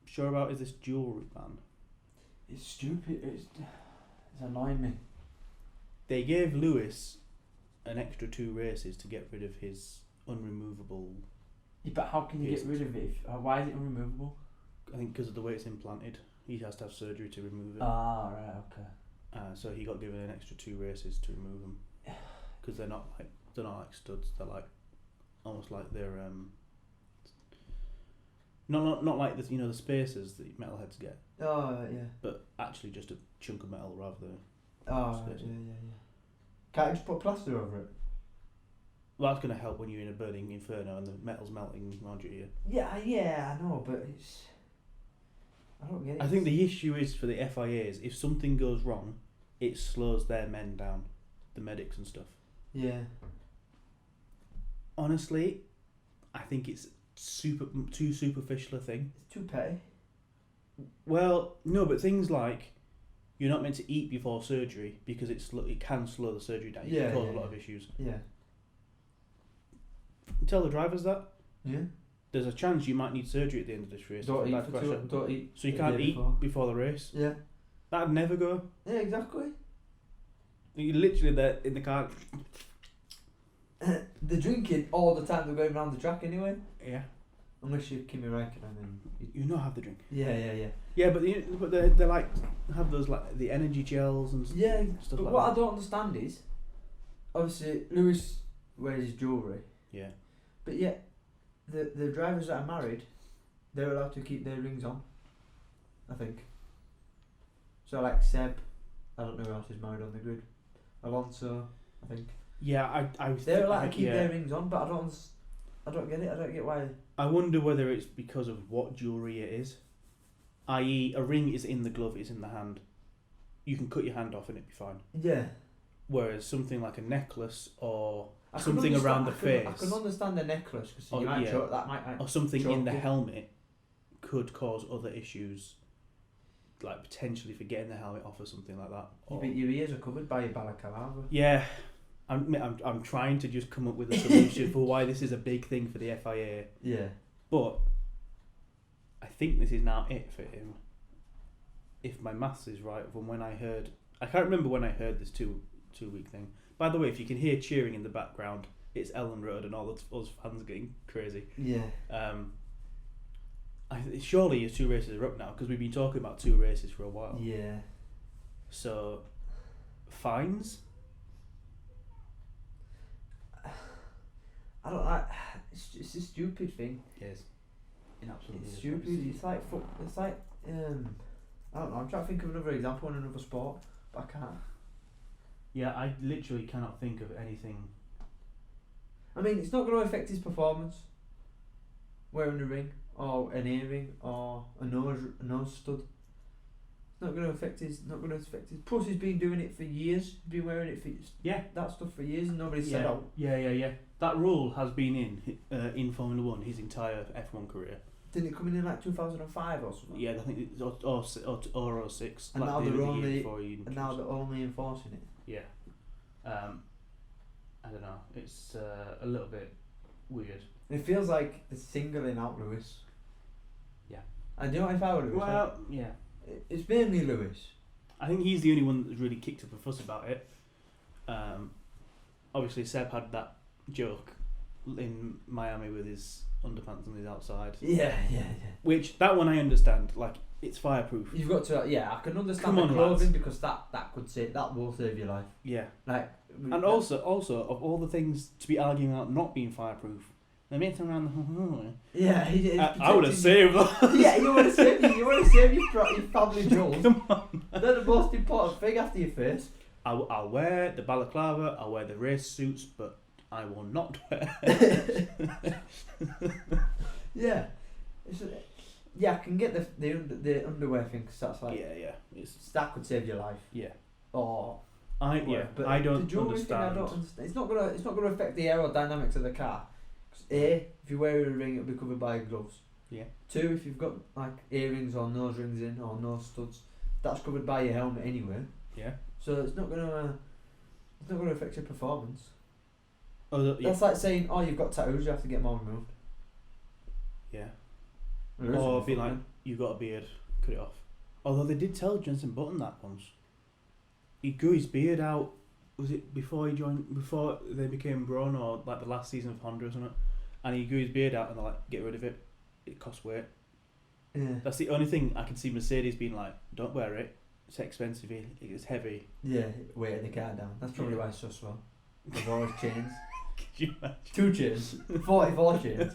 sure about is this jewellery ban. It's stupid. It's annoying me. They gave Lewis an extra 2 races to get rid of his unremovable. Yeah, but how can you get rid of it? Why is it unremovable? I think because of the way it's implanted, he has to have surgery to remove it. Ah, right, okay. So he got given an extra 2 races to remove them because they're not like studs. They're like almost like they're not like the the spacers that metalheads get. Oh yeah. But actually just a chunk of metal rather than. Oh right, yeah. Can't you just put plaster over it? Well, that's going to help when you're in a burning inferno and the metal's melting around your ear. Yeah, I know, but it's. I don't get it. I think the issue is for the FIAs, if something goes wrong, it slows their men down, the medics and stuff. Yeah. Honestly, I think it's too superficial a thing. It's too petty. Well, no, but things like you're not meant to eat before surgery because it can slow the surgery down. It can cause a lot of issues. Yeah. Tell the drivers that. Yeah. There's a chance you might need surgery at the end of this race. Don't eat. So you can't eat before the race. Yeah. That'd never go. Yeah, exactly. You're literally there in the car. They're drinking all the time. They're going around the track anyway. Yeah. Unless you're Kimi Räikkönen and you not have the drink. Yeah. Yeah, but they like have those like the energy gels and stuff but like what that. I don't understand is, obviously Lewis wears his jewellery. Yeah. But yet, the drivers that are married, they're allowed to keep their rings on. I think. So like Seb, I don't know who else is married on the grid. Alonso, I think. Yeah, they're allowed to keep their rings on, but I don't get it. I don't get why. I wonder whether it's because of what jewellery it is. I.e., a ring is in the glove, it's in the hand. You can cut your hand off and it'd be fine. Yeah. Whereas something like a necklace or something around the face. I can understand the necklace because you might choke, that might or something in the you. helmet could cause other issues, like potentially for getting the helmet off or something like that. But your ears are covered by your balaclava. Yeah. I'm trying to just come up with a solution for why this is a big thing for the FIA. Yeah. But I think this is now it for him. If my maths is right, from when I can't remember when I heard this 2-week thing. By the way, if you can hear cheering in the background, it's Ellen Road and all us fans getting crazy. Yeah. Surely your 2 races are up now because we've been talking about 2 races for a while. Yeah. So, fines. I don't like. It's a stupid thing. Yes. Absolutely. It's stupid. It's like I don't know. I'm trying to think of another example in another sport, but I can't. Yeah, I literally cannot think of anything. I mean, it's not going to affect his performance. Wearing a ring or an earring or a nose stud. It's not going to affect his. Plus, he's been doing it for years. He's been wearing it for that stuff for years, and nobody's said, "Oh, yeah." That rule has been in Formula 1 his entire F1 career. Didn't it come in like 2005 or something? Yeah, I think it's or 06. And like now they're only enforcing it. Yeah. I don't know. It's a little bit weird. It feels like they're singling out Lewis. Yeah. And you know what, if I were Lewis? Well, yeah. It's mainly Lewis. I think he's the only one that's really kicked up a fuss about it. Obviously, Seb had that joke in Miami with his underpants on his outside. Yeah. Which, that one I understand. Like, it's fireproof. You've got to, I can understand the clothing because that will save your life. Yeah. Like, and also, of all the things to be arguing about not being fireproof, they made them around the. Yeah, I would have saved them. Yeah, you want to save your family jewels. Come on. They're the most important thing after your face. I'll wear the balaclava. I'll wear the race suits, but I will not wear. Yeah. I can get the underwear thing because that's like that could save your life. Yeah. Or but I don't understand. Thing, I don't understand. It's not gonna affect the aerodynamics of the car. If you wear a ring, it'll be covered by gloves. Yeah. 2, if you've got like earrings or nose rings in or nose studs, that's covered by your helmet anyway. Yeah. So it's not gonna affect your performance. That's like saying, you've got tattoos, you have to get them all removed. Yeah. Or be like, you've got a beard, cut it off. Although they did tell Jenson Button that once. he grew his beard out. Was it before they became Braun, or like the last season of Honda or something? And he grew his beard out, and they're like, get rid of it. It costs weight. Yeah. That's the only thing I can see Mercedes being like, don't wear it. It's expensive. It's heavy. Yeah, weighing the car down. That's probably why it's so swell. With all his chains. Could you imagine? 2 chains. 44 chains.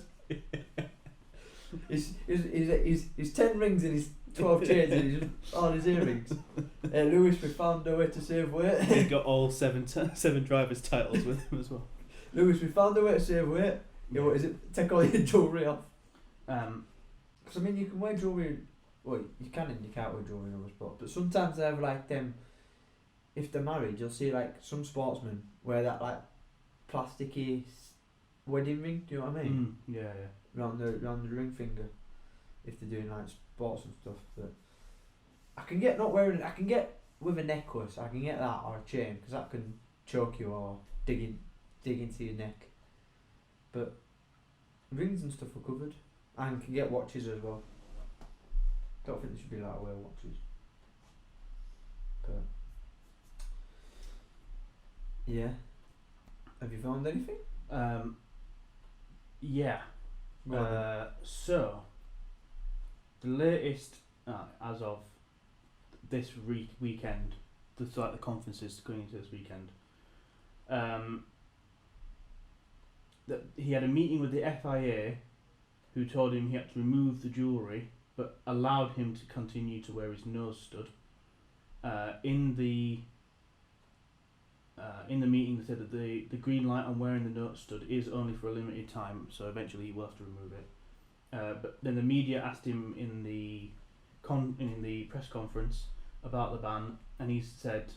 His 10 rings and his 12 chains and he's just on his earrings. Lewis, we found a way to save weight. He's got all seven drivers' titles with him as well. Lewis, we found a way to save weight. Yeah, what is it? Take all your jewellery off. Because I mean, you can wear jewellery. Well, you can and you can't wear jewellery in other sports. But sometimes they have like them. If they're married, you'll see like some sportsmen wear that like plasticky wedding ring. Do you know what I mean? Yeah. Round the ring finger. If they're doing like sports and stuff, but I can get not wearing it. I can get with a necklace. I can get that or a chain because that can choke you or dig into your neck. But rings and stuff are covered, and can get watches as well. Don't think they should be allowed to wear watches. But yeah, have you found anything? Yeah. So the latest as of this weekend, the conferences going into this weekend, that he had a meeting with the FIA, who told him he had to remove the jewellery, but allowed him to continue to wear his nose stud. In the meeting, they said that the green light on wearing the nose stud is only for a limited time, so eventually he will have to remove it. But then the media asked him in the press conference about the ban, and he said,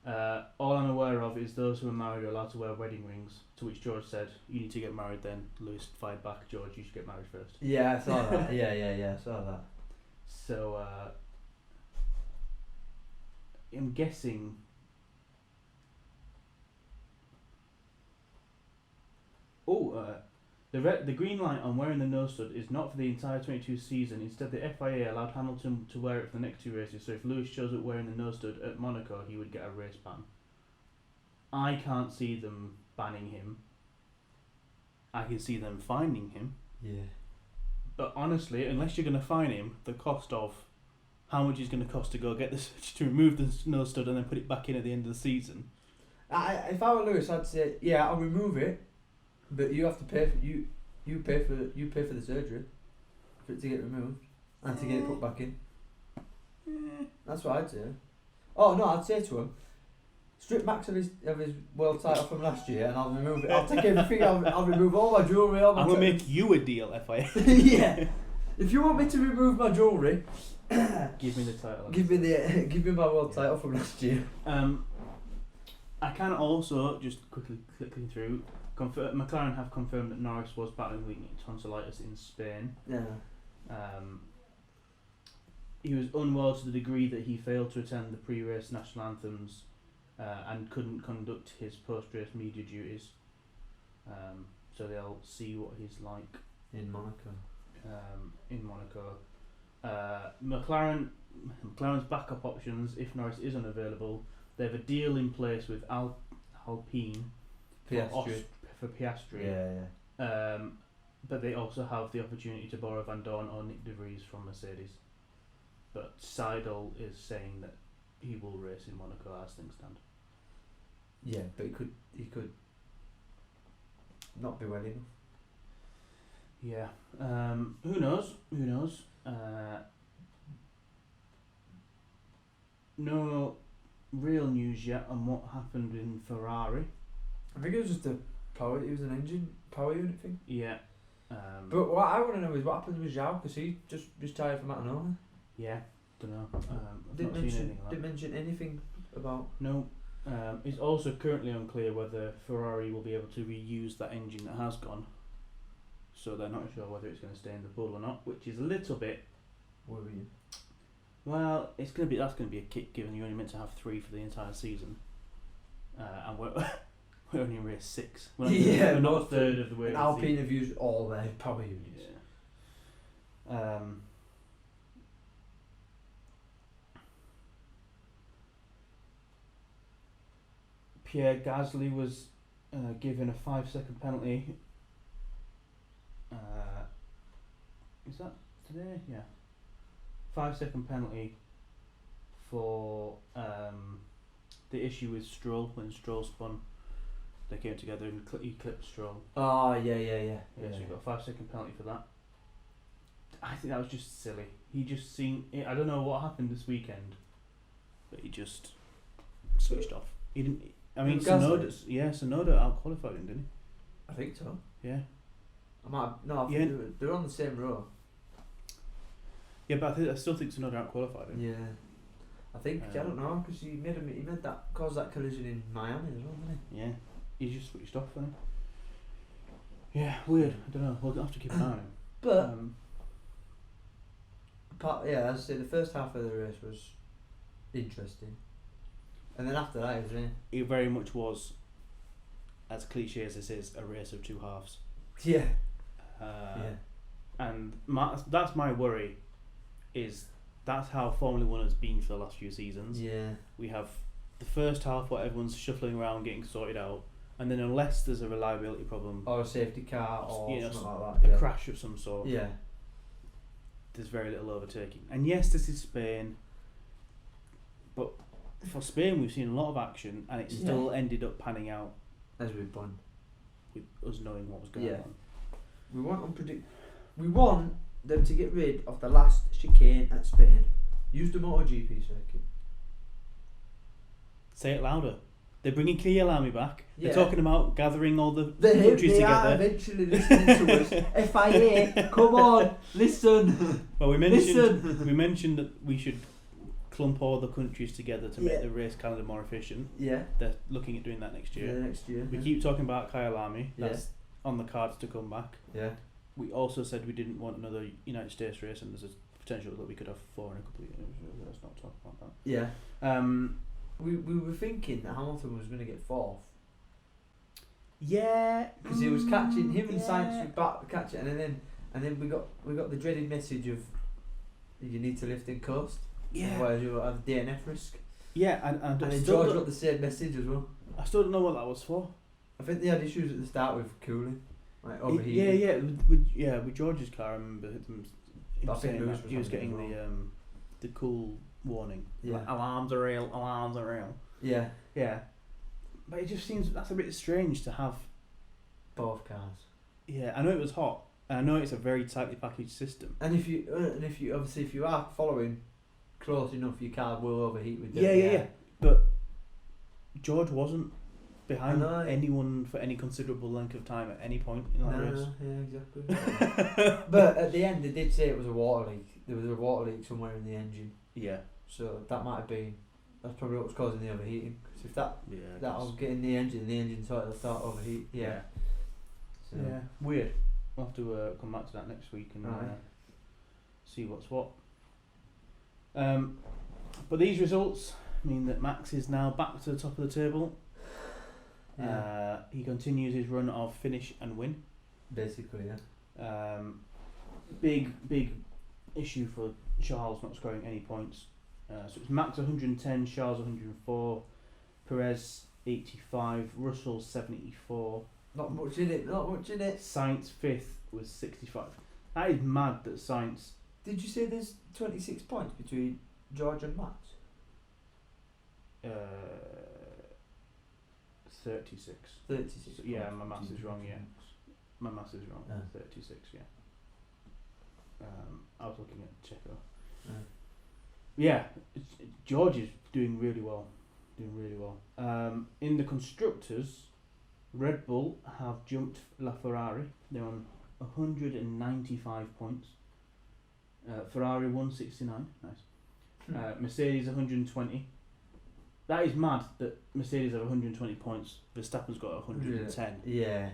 all I'm aware of is those who are married are allowed to wear wedding rings, to which George said, you need to get married then. Lewis fired back, George, you should get married first. Yeah, I saw that. yeah, I saw that. So, I'm guessing... the green light on wearing the nose stud is not for the entire 22 season. Instead, the FIA allowed Hamilton to wear it for the next 2 races. So if Lewis shows up wearing the nose stud at Monaco, he would get a race ban. I can't see them banning him. I can see them fining him. Yeah. But honestly, unless you're going to fine him, the cost of how much it's going to cost to go get the to remove the nose stud and then put it back in at the end of the season. If I were Lewis, I'd say, yeah, I'll remove it. But you have to pay for you pay for the surgery for it to get removed and to get it put back in. That's what I'd say. Oh no, I'd say to him, strip Max of his world title from last year, and I'll remove it. I'll take everything. I'll remove all my jewellery. I'm gonna make you a deal, FIA. Yeah. If you want me to remove my jewellery, give me the title. Give me my world title from last year. I can also just quickly clicking through. McLaren have confirmed that Norris was battling with tonsillitis in Spain. Yeah. He was unwell to the degree that he failed to attend the pre-race national anthems and couldn't conduct his post-race media duties. So they'll see what he's like in Monaco. McLaren's backup options if Norris is unavailable. They have a deal in place with Alpine. For Piastri. Yeah. But they also have the opportunity to borrow Van Dorn or Nick De Vries from Mercedes. But Seidel is saying that he will race in Monaco as things stand. Yeah, but he could not be well enough. Yeah. Who knows? No real news yet on what happened in Ferrari. I think it was just it was an engine power unit thing. Yeah. But what I want to know is what happened with Zhao, because he just retired from Atlanta. Yeah, don't know. Didn't mention anything about. No. It's also currently unclear whether Ferrari will be able to reuse that engine that has gone. So they're not sure whether it's going to stay in the pool or not, which is a little bit worrying. Well, that's going to be a kick given you're only meant to have 3 for the entire season, and we're only in race 6. We're not a third of the way. Alpine have used all their power units. Yeah. Pierre Gasly was given a 5-second penalty. Is that today? Yeah. 5-second penalty for the issue with Stroll when Stroll spun. They came together and he clipped Stroll. Oh, yeah. So you got a 5-second penalty for that. I think that was just silly. He just seemed. I don't know what happened this weekend, but he just switched off. He didn't. I mean, Sonoda out-qualified him, didn't I think so. he? Yeah. I think they're on the same row. Yeah, but I still think Sonoda out-qualified him. Yeah. I think, I don't know, because he caused that collision in Miami as well, didn't he? Yeah. He just switched off, didn't he? Yeah, weird. I don't know. We'll have to keep an eye on him. But, as I say, the first half of the race was interesting. And then after that, it very much was, as cliche as this is, a race of two halves. Yeah. And that's my worry, is that's how Formula 1 has been for the last few seasons. Yeah. We have the first half where everyone's shuffling around getting sorted out, and then unless there's a reliability problem or a safety car or something like a that, crash of some sort, there's very little overtaking. And yes, this is Spain, but for Spain we've seen a lot of action, and it still ended up panning out as we've won, with us knowing what was going on. We want them to get rid of the last chicane at Spain. Use the MotoGP circuit. Say it louder. They're bringing Kyalami back. Yeah. They're talking about gathering all the They countries together. are eventually listening to us. FIA, come on, listen. Well, we mentioned that we should clump all the countries together to make the race calendar more efficient. Yeah. They're looking at doing that next year. Yeah, next year. We keep talking about Kyalami. That's on the cards to come back. Yeah. We also said we didn't want another United States race, and there's a potential that we could have 4 in a couple of years. Let's not talk about that. Yeah. We were thinking that Hamilton was going to get 4th. Yeah. Because he was catching him and Sainz were back to catch it, and then we got the dreaded message of you need to lift and coast. Yeah. Otherwise you'll have DNF risk. Yeah, and then George got the same message as well. I still don't know what that was for. I think they had issues at the start with cooling, like overheating. With George's car, I remember him saying that he was getting the cool warning. Yeah. Like, alarms are real. Yeah. Yeah. But it just seems that's a bit strange to have both cars. Yeah, I know it was hot. And I know it's a very tightly packaged system. And if you obviously if you are following close enough, your car will overheat with yeah. But George wasn't behind anyone for any considerable length of time at any point in that race. Yeah, exactly. But at the end, they did say it was a water leak. There was a water leak somewhere in the engine. Yeah. So that might have been. That's probably what was causing the overheating. Because if that'll get in the engine sort of start overheat. Yeah. So. Yeah. Weird. We'll have to come back to that next week and see what's what. But these results mean that Max is now back to the top of the table. Yeah. He continues his run of finish and win. Basically, yeah. Big issue for Charles not scoring any points. So it's Max 110, Charles 104, Perez 85, Russell 74. Not much in it. Sainz 5th was 65. That is mad that Sainz... Did you say there's 26 points between George and Max? 36. 36. So, yeah, my maths is wrong, My maths is wrong. 36, yeah. I was looking at Checo. Yeah, George is doing really well. In the constructors, Red Bull have jumped LaFerrari. They're on 195 points. Ferrari 169. Nice. Mercedes 120. That is mad that Mercedes have 120 points. Verstappen's got 110. Yeah.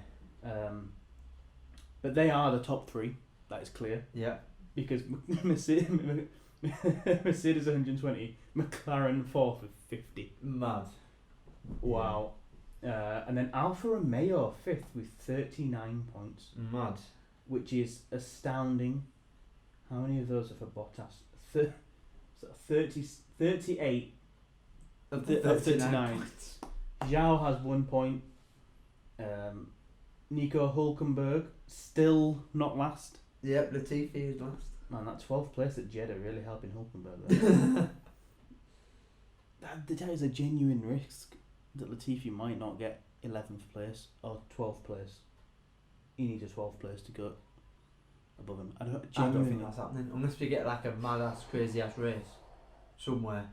But they are the top 3. That is clear. Yeah. Because Mercedes 120, McLaren 4th with 50. Mad. Wow. And then Alfa Romeo 5th with 39 points. Mad. Which is astounding. How many of those are for Bottas? 38 of 39. Zhao has 1 point. Nico Hulkenberg still not last. Yep, Latifi is last. Man, that 12th place at Jeddah really helping Hulkenberg there. That is a genuine risk that Latifi might not get 11th place or 12th place. He needs a 12th place to go above him. I don't think that's happening unless we get like a mad ass, crazy ass race somewhere.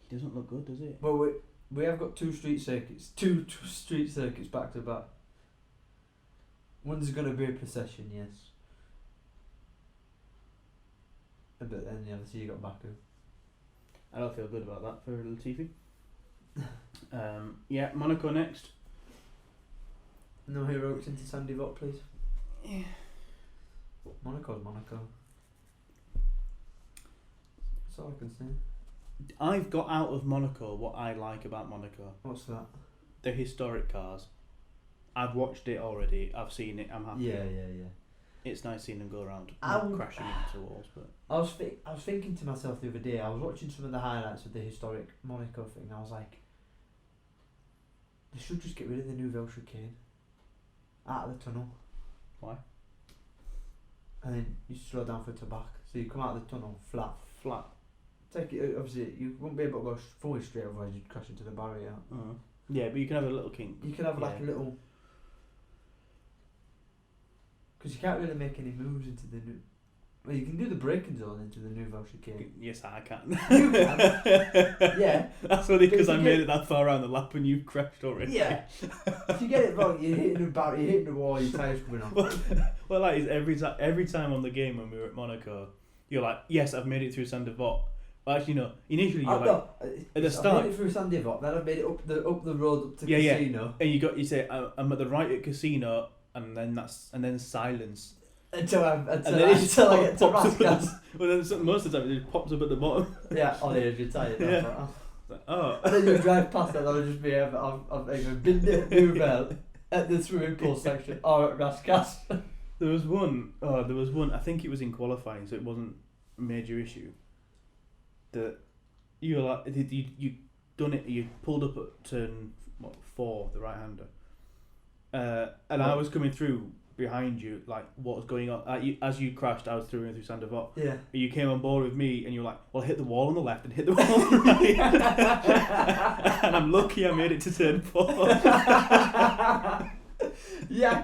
He doesn't look good, does he? Well, we have got two street circuits back to back. One's gonna be a procession, yes. But then obviously you got Baku. I don't feel good about that for Latifi. Yeah, Monaco next. No heroics into Sandy Vot, please. Yeah. Monaco's Monaco. That's all I can say. I've got out of Monaco what I like about Monaco. What's that? The historic cars. I've watched it already. I've seen it. I'm happy. Yeah. It's nice seeing them go around, crashing into walls. But I was thinking to myself the other day. I was watching some of the highlights of the historic Monaco thing. I was like, they should just get rid of the Nouvelle Chicane out of the tunnel. Why? And then you slow down for Tabac. So you come out of the tunnel flat. Take it. Obviously, you won't be able to go fully straight, otherwise you'd crash into the barrier. Yeah, but you can have a little kink. You can have like a little. Because you can't really make any moves into the new. Well, you can do the braking zone into the Nouvelle Chicane. Yes, I can. You can. Yeah. That's only because I made it that far around the lap and you've crashed already. Yeah. If you get it wrong, you're hitting the wall, your tyres coming off. Well, that is every time on the game when we were at Monaco, you're like, yes, I've made it through Saint Devote. Well, actually, no. Initially, you're at the start. I've made it through Saint Devote, then I've made it up the road up to Casino. And you say, I'm at the right at Casino, and then silence. Until I get to Rascals. Well, then most of the time it just pops up at the bottom. Yeah, there's your tyre. Yeah. Oh. And then you drive past it, that'll just be I've either been at Nouvelle at the swimming pool section or at Rascals. There was one. I think it was in qualifying, so it wasn't a major issue. That you were like you done it. You pulled up at turn 4, the right hander, and I was coming through behind you, like what was going on. As you crashed, I was through Saint Devote. Yeah. And you came on board with me, and you were like, "Well, hit the wall on the left and hit the wall on the right." And I'm lucky I made it to turn 4. Yeah, I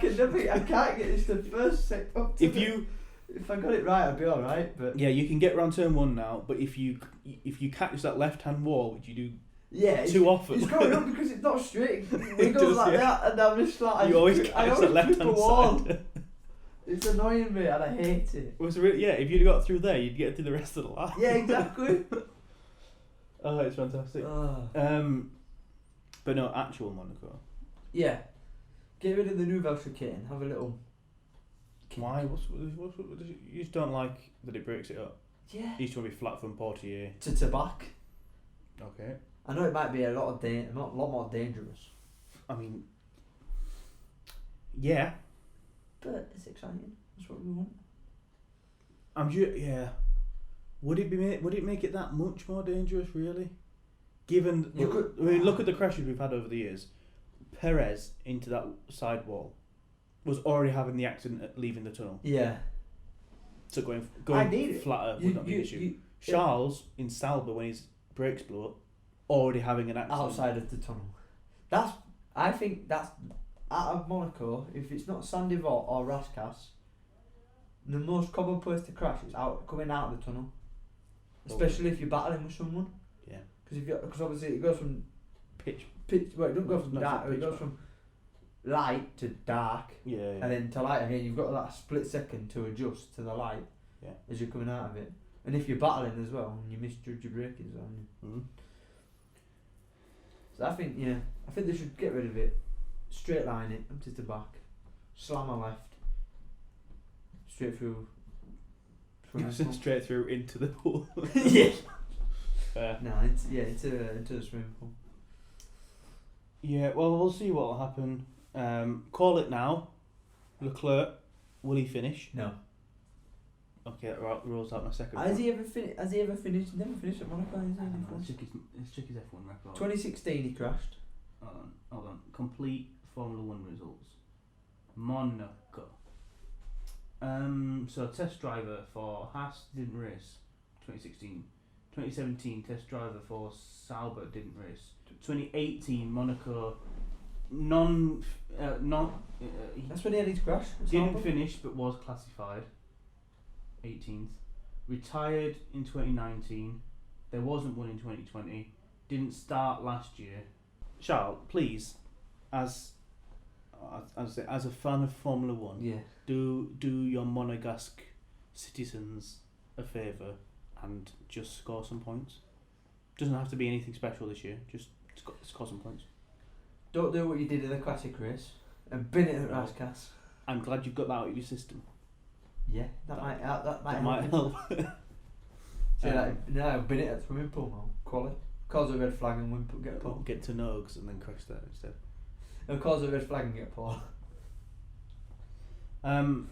can't get this the first sec up to if I got it right, I'd be alright, but... Yeah, you can get around turn 1 now, but if you catch that left-hand wall, which you do too often... It's going up because it's not straight. It goes like that, and I'm just like... You always catch that left-hand side. It's annoying me, and I hate it. Well, if you'd got through there, you'd get through the rest of the lap. Yeah, exactly. Oh, it's fantastic. But no, actual Monaco. Yeah. Get rid of the Nouvelle Chicane, have a little... Why? What's you just don't like that it breaks it up? Yeah. You just want to be flat from Portier to Tabac. Okay. I know it might be a lot more dangerous. I mean, yeah. But it's exciting. That's what we want. Yeah. Would it make it that much more dangerous, really? Given look at the crashes we've had over the years. Perez into that sidewall was already having the accident at leaving the tunnel. Yeah. So going flatter would not be an issue. Charles in Sauber, when his brakes blew up, already having an accident outside of the tunnel. I think that's out of Monaco. If it's not Saint Devote or Rascals, the most common place to crash is coming out of the tunnel, especially if you're battling with someone. Yeah. Because obviously it goes from pitch. Well, it don't go from dark. It goes from light to dark. Yeah. And then to light again. You've got that split second to adjust to the light. Yeah. As you're coming out of it, and if you're battling as well, and you misjudge your braking zone. Mm-hmm. So I think they should get rid of it. Straight line it up to the back. Slam a left. Straight through. Straight through into the pool. Yeah. Into the swimming pool. Yeah, well, we'll see what will happen. Call it now. Leclerc, will he finish? No. Okay, that rules out my second. Has he ever finished? Never finished at Monaco. Let's check his F1 record. 2016 he crashed. Hold on. hold on. Complete Formula 1 results. Monaco. So test driver for Haas didn't race 2016. 2017 test driver for Sauber didn't race. 2018 Monaco That's when he had his crash. didn't finish but was classified 18th. Retired in 2019. There wasn't one in 2020. Didn't start last year. Charles, please, as a fan of Formula 1, Yeah. do your Monegasque citizens a favour and just score some points. Doesn't have to be anything special this year. Just score some points. Don't do what you did in the classic race and bin it at Rascas. I'm glad you've got that out of your system. Yeah, that might help. No, bin it at swimming pool, man. Quality. Cause a red flag and get pulled. Get to Nogs and then crash there instead. No, cause a red flag and get pulled. Right.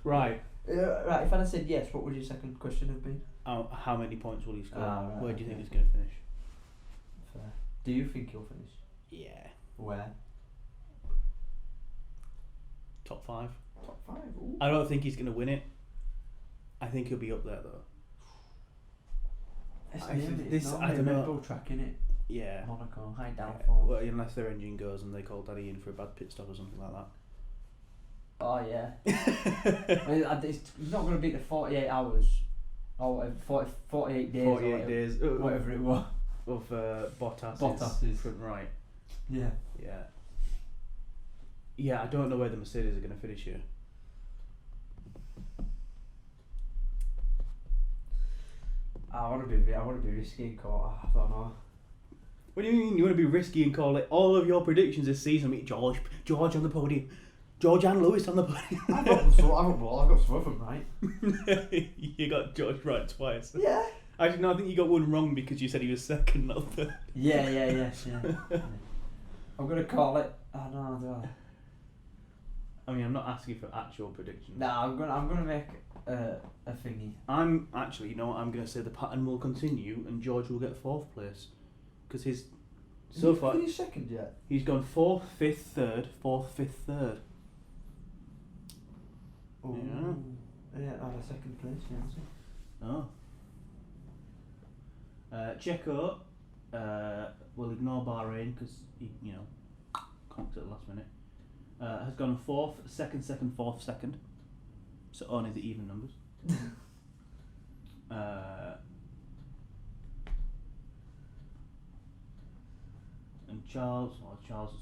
Right. If I'd have said yes, what would your second question have been? How many points will he score? Right, Where do you okay. think he's going to finish? Fair. Do you think he'll finish? Yeah. Where? Top 5. Top 5. Ooh. I don't think he's going to win it. I think he'll be up there though. It's I think it's this- not I a don't Red know. Bull track, innit? Yeah. Monaco, high Yeah. downfall. Well, unless their engine goes and they call Daddy in for a bad pit stop or something like that. Oh yeah. It's not going to beat the 48 hours or whatever, 48 days. 48 days. Whatever it was. Of Bottas's Bottas's. front right. Yeah. Yeah. Yeah, I don't know where the Mercedes are going to finish here. I want to be risky and caught. I don't know. What do you mean you want to be risky and call it all of your predictions this season? Meet George on the podium. George and Lewis on the podium. I've got some of them right. You got George right twice. Yeah. Actually, no, I think you got one wrong because you said he was second, not third. Yeah. I'm gonna call it. Oh no, do I? I mean, I'm not asking for actual predictions. Nah, I'm gonna make a thingy. I'm actually, you know what? I'm going to say the pattern will continue and George will get 4th place because his so far Finished second yet? he's gone 4th, 5th, 3rd, 4th, 5th, 3rd. Oh. Yeah. Yeah, I had a second place. Yeah. Oh. Checo will ignore Bahrain because he, conked at the last minute. Has gone 4th, 2nd, 2nd, 4th, 2nd. So only the even numbers. And Charles First,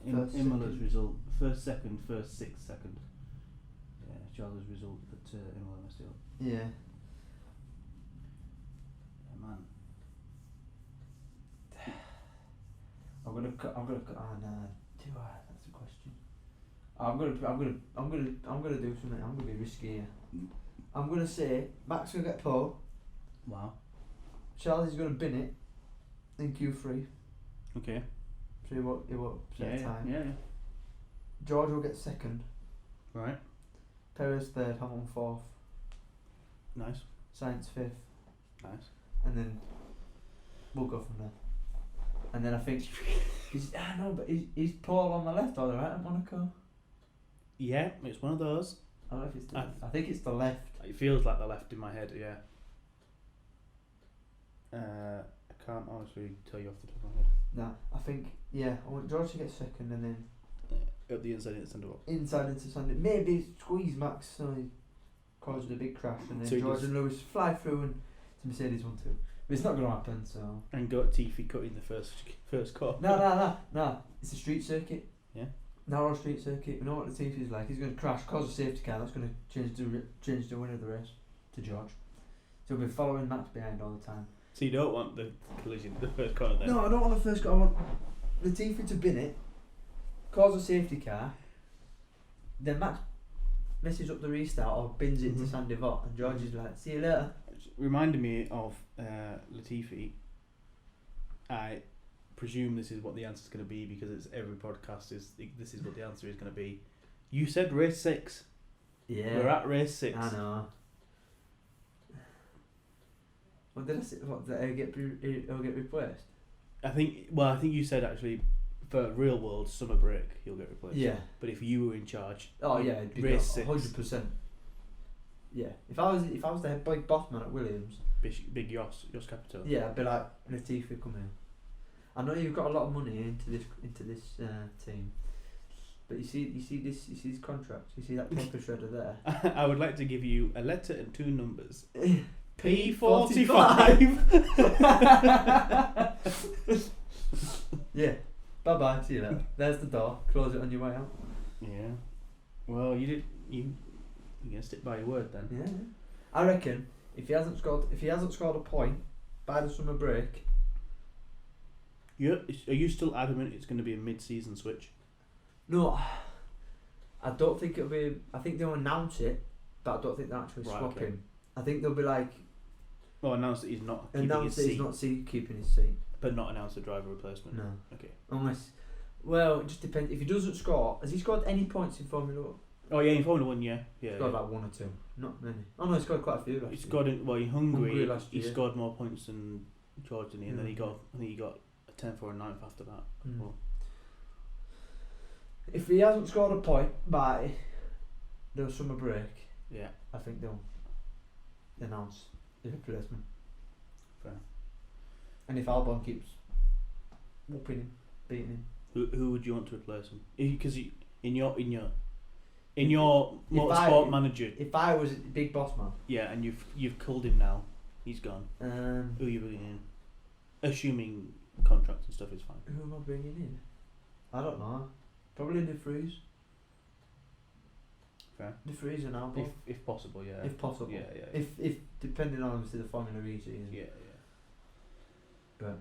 Imola's second. result 1st, 2nd, 1st, 6th, 2nd. Yeah, Charles' result at Imola messed it up. Yeah. Yeah, man. I'm gonna. Oh no. Do I? That's a question. I'm gonna do something. I'm gonna be risky here. I'm gonna say Max will get pole. Wow. Charles is gonna bin it in Q3. Okay. So he won't set a time. Yeah. George will get second. Right. Perez third. Hamilton fourth. Nice. Sainz fifth. Nice. And then we'll go from there. And then I think is Paul on the left or the right at Monaco? Yeah, it's one of those. I don't know if it's I think it's the left. It feels like the left in my head, yeah. I can't honestly tell you off the top of my head. No, I think I want George to get second and then At the inside, it's under what? inside into Sunday. Maybe squeeze Max so he causes a big crash and then So he George does- and Lewis fly through and to Mercedes 1-2. But it's not going to happen, so. And got Tiffy cutting the first corner. No. It's a street circuit. Yeah. Narrow street circuit. We know what the Tiffy's like. He's going to crash, cause a safety car. That's going to change the winner of the race to George. So we'll be following Max behind all the time. So you don't want the collision, the first corner then? No, I don't want the first car. I want Latifi to bin it, cause a safety car, then Max messes up the restart or bins it to Sandy Vaught, and George is like, see you later. Reminded me of Latifi. I presume this is what the answer is going to be because it's every podcast this is what the answer is going to be. You said race 6. Yeah. We're at race 6. I know. What did I say? What, that he'll get replaced? I think you said actually for real world summer break, he'll get replaced. Yeah. But if you were in charge, Oh yeah, it'd be race 6, 100%. Yeah. If I was the head big boss man at Williams, big Yos Capito. yeah, I'd be like, Latifi, come here. I know you've got a lot of money into this team, but you see this contract. You see that paper shredder there. I would like to give you a letter and 2 numbers. P45. Yeah. Bye bye. See you later. There's the door. Close it on your way out. Yeah. Well, you gonna stick by your word then. Yeah. I reckon if he hasn't scored a point by the summer break. Are you still adamant it's going to be a mid-season switch? No, I don't think it'll be. I think they'll announce it, but I don't think they'll actually swap him. I think they'll be like. Well, announce that he's not keeping his seat. He's not keeping his seat. But not announce a driver replacement. No. Okay. Unless, well, it just depends. If he doesn't score, has he scored any points in Formula 1? Oh yeah, in Formula 1, yeah. He scored like 1 or 2, not many. Oh no, he scored quite a few. He scored in Hungary last he year. scored more points than George, didn't he? And then he Mm. got a 10th or a 9th after that. Mm. Well, If he hasn't scored a point by the summer break, yeah. I think they'll announce the replacement. Fair. And if Albon keeps whooping him, beating him, Who would you want to replace him? Because in your motorsport manager, if I was a big boss man, yeah, and you've culled him now, he's gone. Who are you bringing in? Assuming contracts and stuff is fine. Who am I bringing in? I don't know. Probably De Vries. Fair. De Vries and Albon. If possible, yeah. If possible. Yeah. If depending on obviously the Formula E season. Yeah. But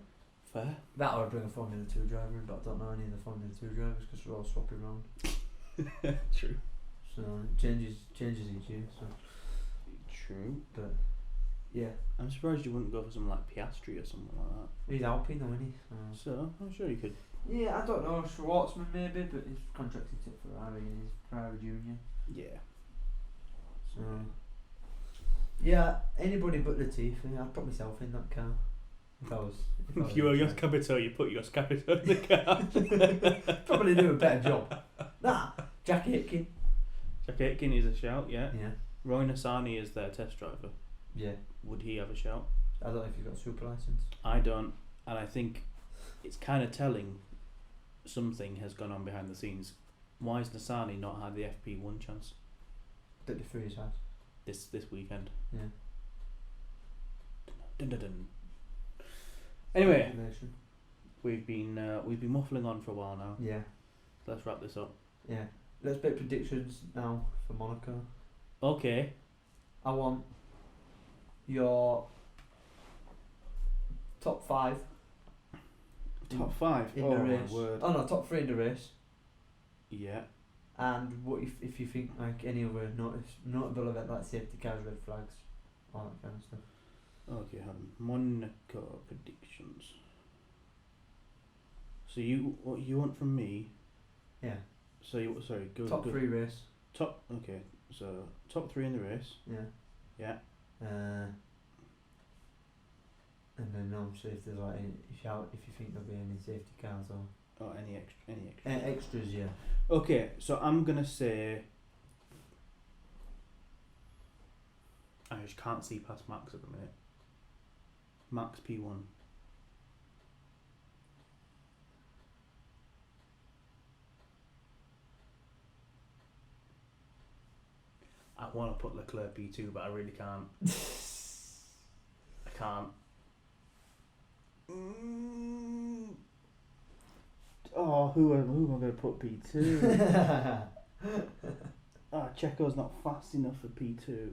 Fair. that or I'd bring a Formula 2 driver in, but I don't know any of the Formula 2 drivers because they're all swapping around. True. So it changes each year. So. True. But yeah. I'm surprised you wouldn't go for something like Piastri or something like that. He's Alpine though, isn't he? So I'm sure you could. Yeah, I don't know, Schwartzman maybe, but he's contracted to Ferrari and he's Ferrari Junior. Yeah. So yeah, anybody but Latifi. I'd put myself in that car. If I was If you were Jos Capito, you put Jos Capito in the car. probably do a better job. Nah, Jack Aitken. Jack Aitken is a shout, yeah. Yeah. Roy Nassani is their test driver. Yeah. Would he have a shout? I don't know if he's got a super license. I don't, and I think it's kind of telling something has gone on behind the scenes. Why has Nassani not had the FP1 chance That De Vries has. this weekend? Yeah. Dun, dun, dun. Anyway, Information. we've been muffling on for a while now. Yeah. Let's wrap this up. Yeah. Let's make predictions now for Monaco. Okay. I want your top 5 Top 5 in oh the my race. word. Oh no, top 3 in the race. Yeah. And what if you think like any other notable event like safety cars, red flags, all that kind of stuff. Okay, hold on. Monaco predictions. So what you want from me? Yeah. So go Top go. 3 race. Okay. So top 3 in the race. Yeah. Yeah. And then obviously if there's like if you think there'll be any safety cars or Any extra. extras, yeah. Okay, so I'm gonna say. I just can't see past Max at the minute. Max P1. I want to put Leclerc P2, but I really can't. I can't. Oh, who am I going to put P2? Checo's not fast enough for P2.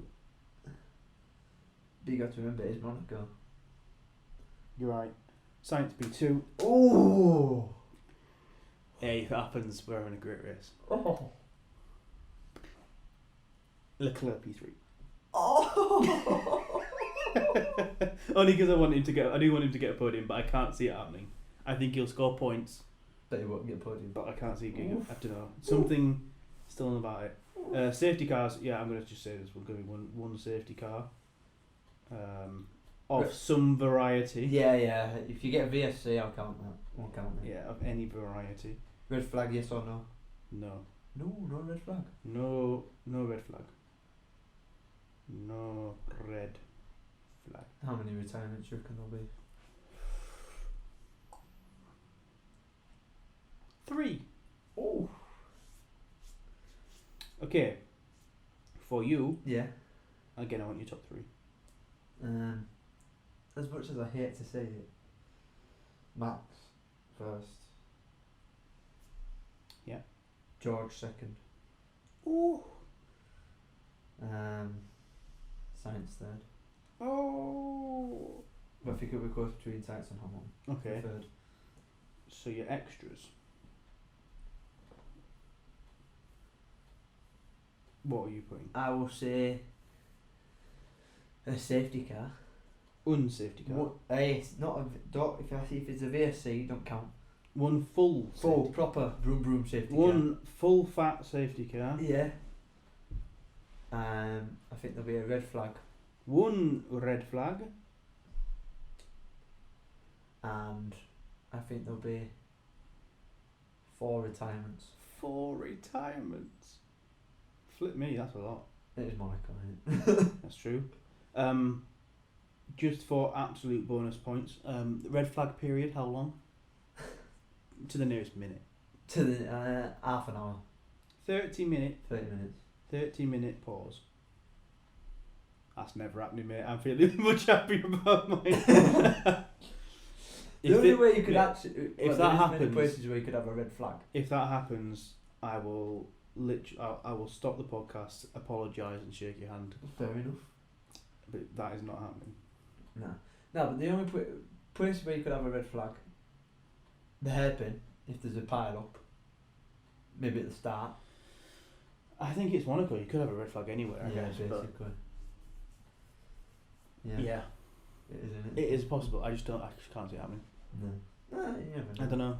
But you got to remember it's Monaco. You're right. Science P2. Oh. Hey, if it happens, we're having a great race. Oh. Leclerc P3. Oh. Only because I do want him to get a podium, but I can't see it happening. I think he'll score points, But he won't get a podium. but I can't see it getting. I don't know. Something still about it. Safety cars. Yeah, I'm gonna just say this. We're going to be one safety car. of some variety. Yeah. If you get a VSC, I'll count that. Won't count that. Yeah, of any variety. Red flag, yes or no? No. No red flag. No red flag. No red flag. How many retirements do you reckon there'll be? 3. Oh. Okay. For you, Yeah. again, I want your top 3. As much as I hate to say it, Max first. Yeah. George second. Ooh. Sainz third. Oh. But I think it would go between Sainz and Hamilton. Okay. Third. So your extras. What are you putting? I will say a safety car. Unsafety car. Not a don't. If it's a VSC, don't count. One full safety Proper vroom safety car. One full fat safety car. Yeah. I think there'll be a red flag. One red flag. And I think there'll be 4 retirements. 4 retirements. Flip me, that's a lot. It is Monaco, isn't it? That's true. Just for absolute bonus points, the red flag period, how long? To the nearest minute. To the half an hour. 30 minute. 30 minutes. 30-minute pause. That's never happening, mate. I'm feeling much happier about mine. The only way you could actually... If that happens... many places where you could have a red flag. If that happens, I will I will stop the podcast, apologise and shake your hand. Fair enough. But that is not happening. No, but the only place where you could have a red flag, the hairpin, if there's a pile up, maybe at the start. I think it's Monaco. You could have a red flag anywhere, I guess. Basically. Yeah. It is, isn't It is possible. I just can't see it happening. No. I don't know.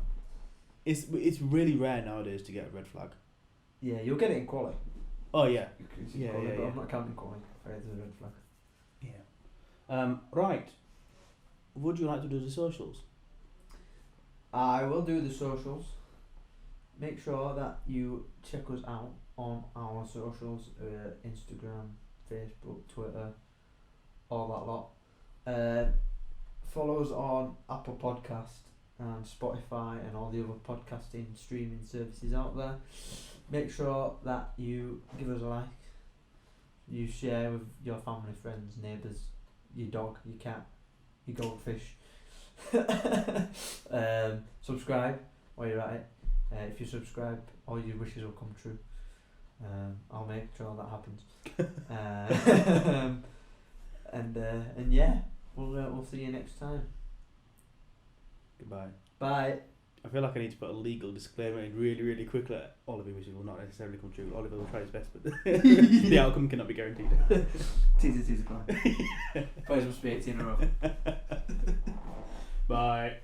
It's really rare nowadays to get a red flag. Yeah, you'll get it in quali. Oh yeah. Yeah, Yeah. But I'm not counting quali. There's a red flag. Yeah. Right. Would you like to do the socials? I will do the socials. Make sure that you check us out on our socials, Instagram, Facebook, Twitter, all that lot. Follow us on Apple Podcast and Spotify and all the other podcasting streaming services out there. Make sure that you give us a like, you share with your family, friends, neighbours, your dog, your cat, your goldfish. Subscribe while you're at it. If you subscribe, all your wishes will come true. I'll make sure that happens. And yeah, we'll see you next time. Goodbye. Bye. I feel like I need to put a legal disclaimer in really, really quickly. Oliver wishes will not necessarily come true. Oliver will try his best, but the outcome cannot be guaranteed. Teaser, cry. Boys must be 18 or over. Bye.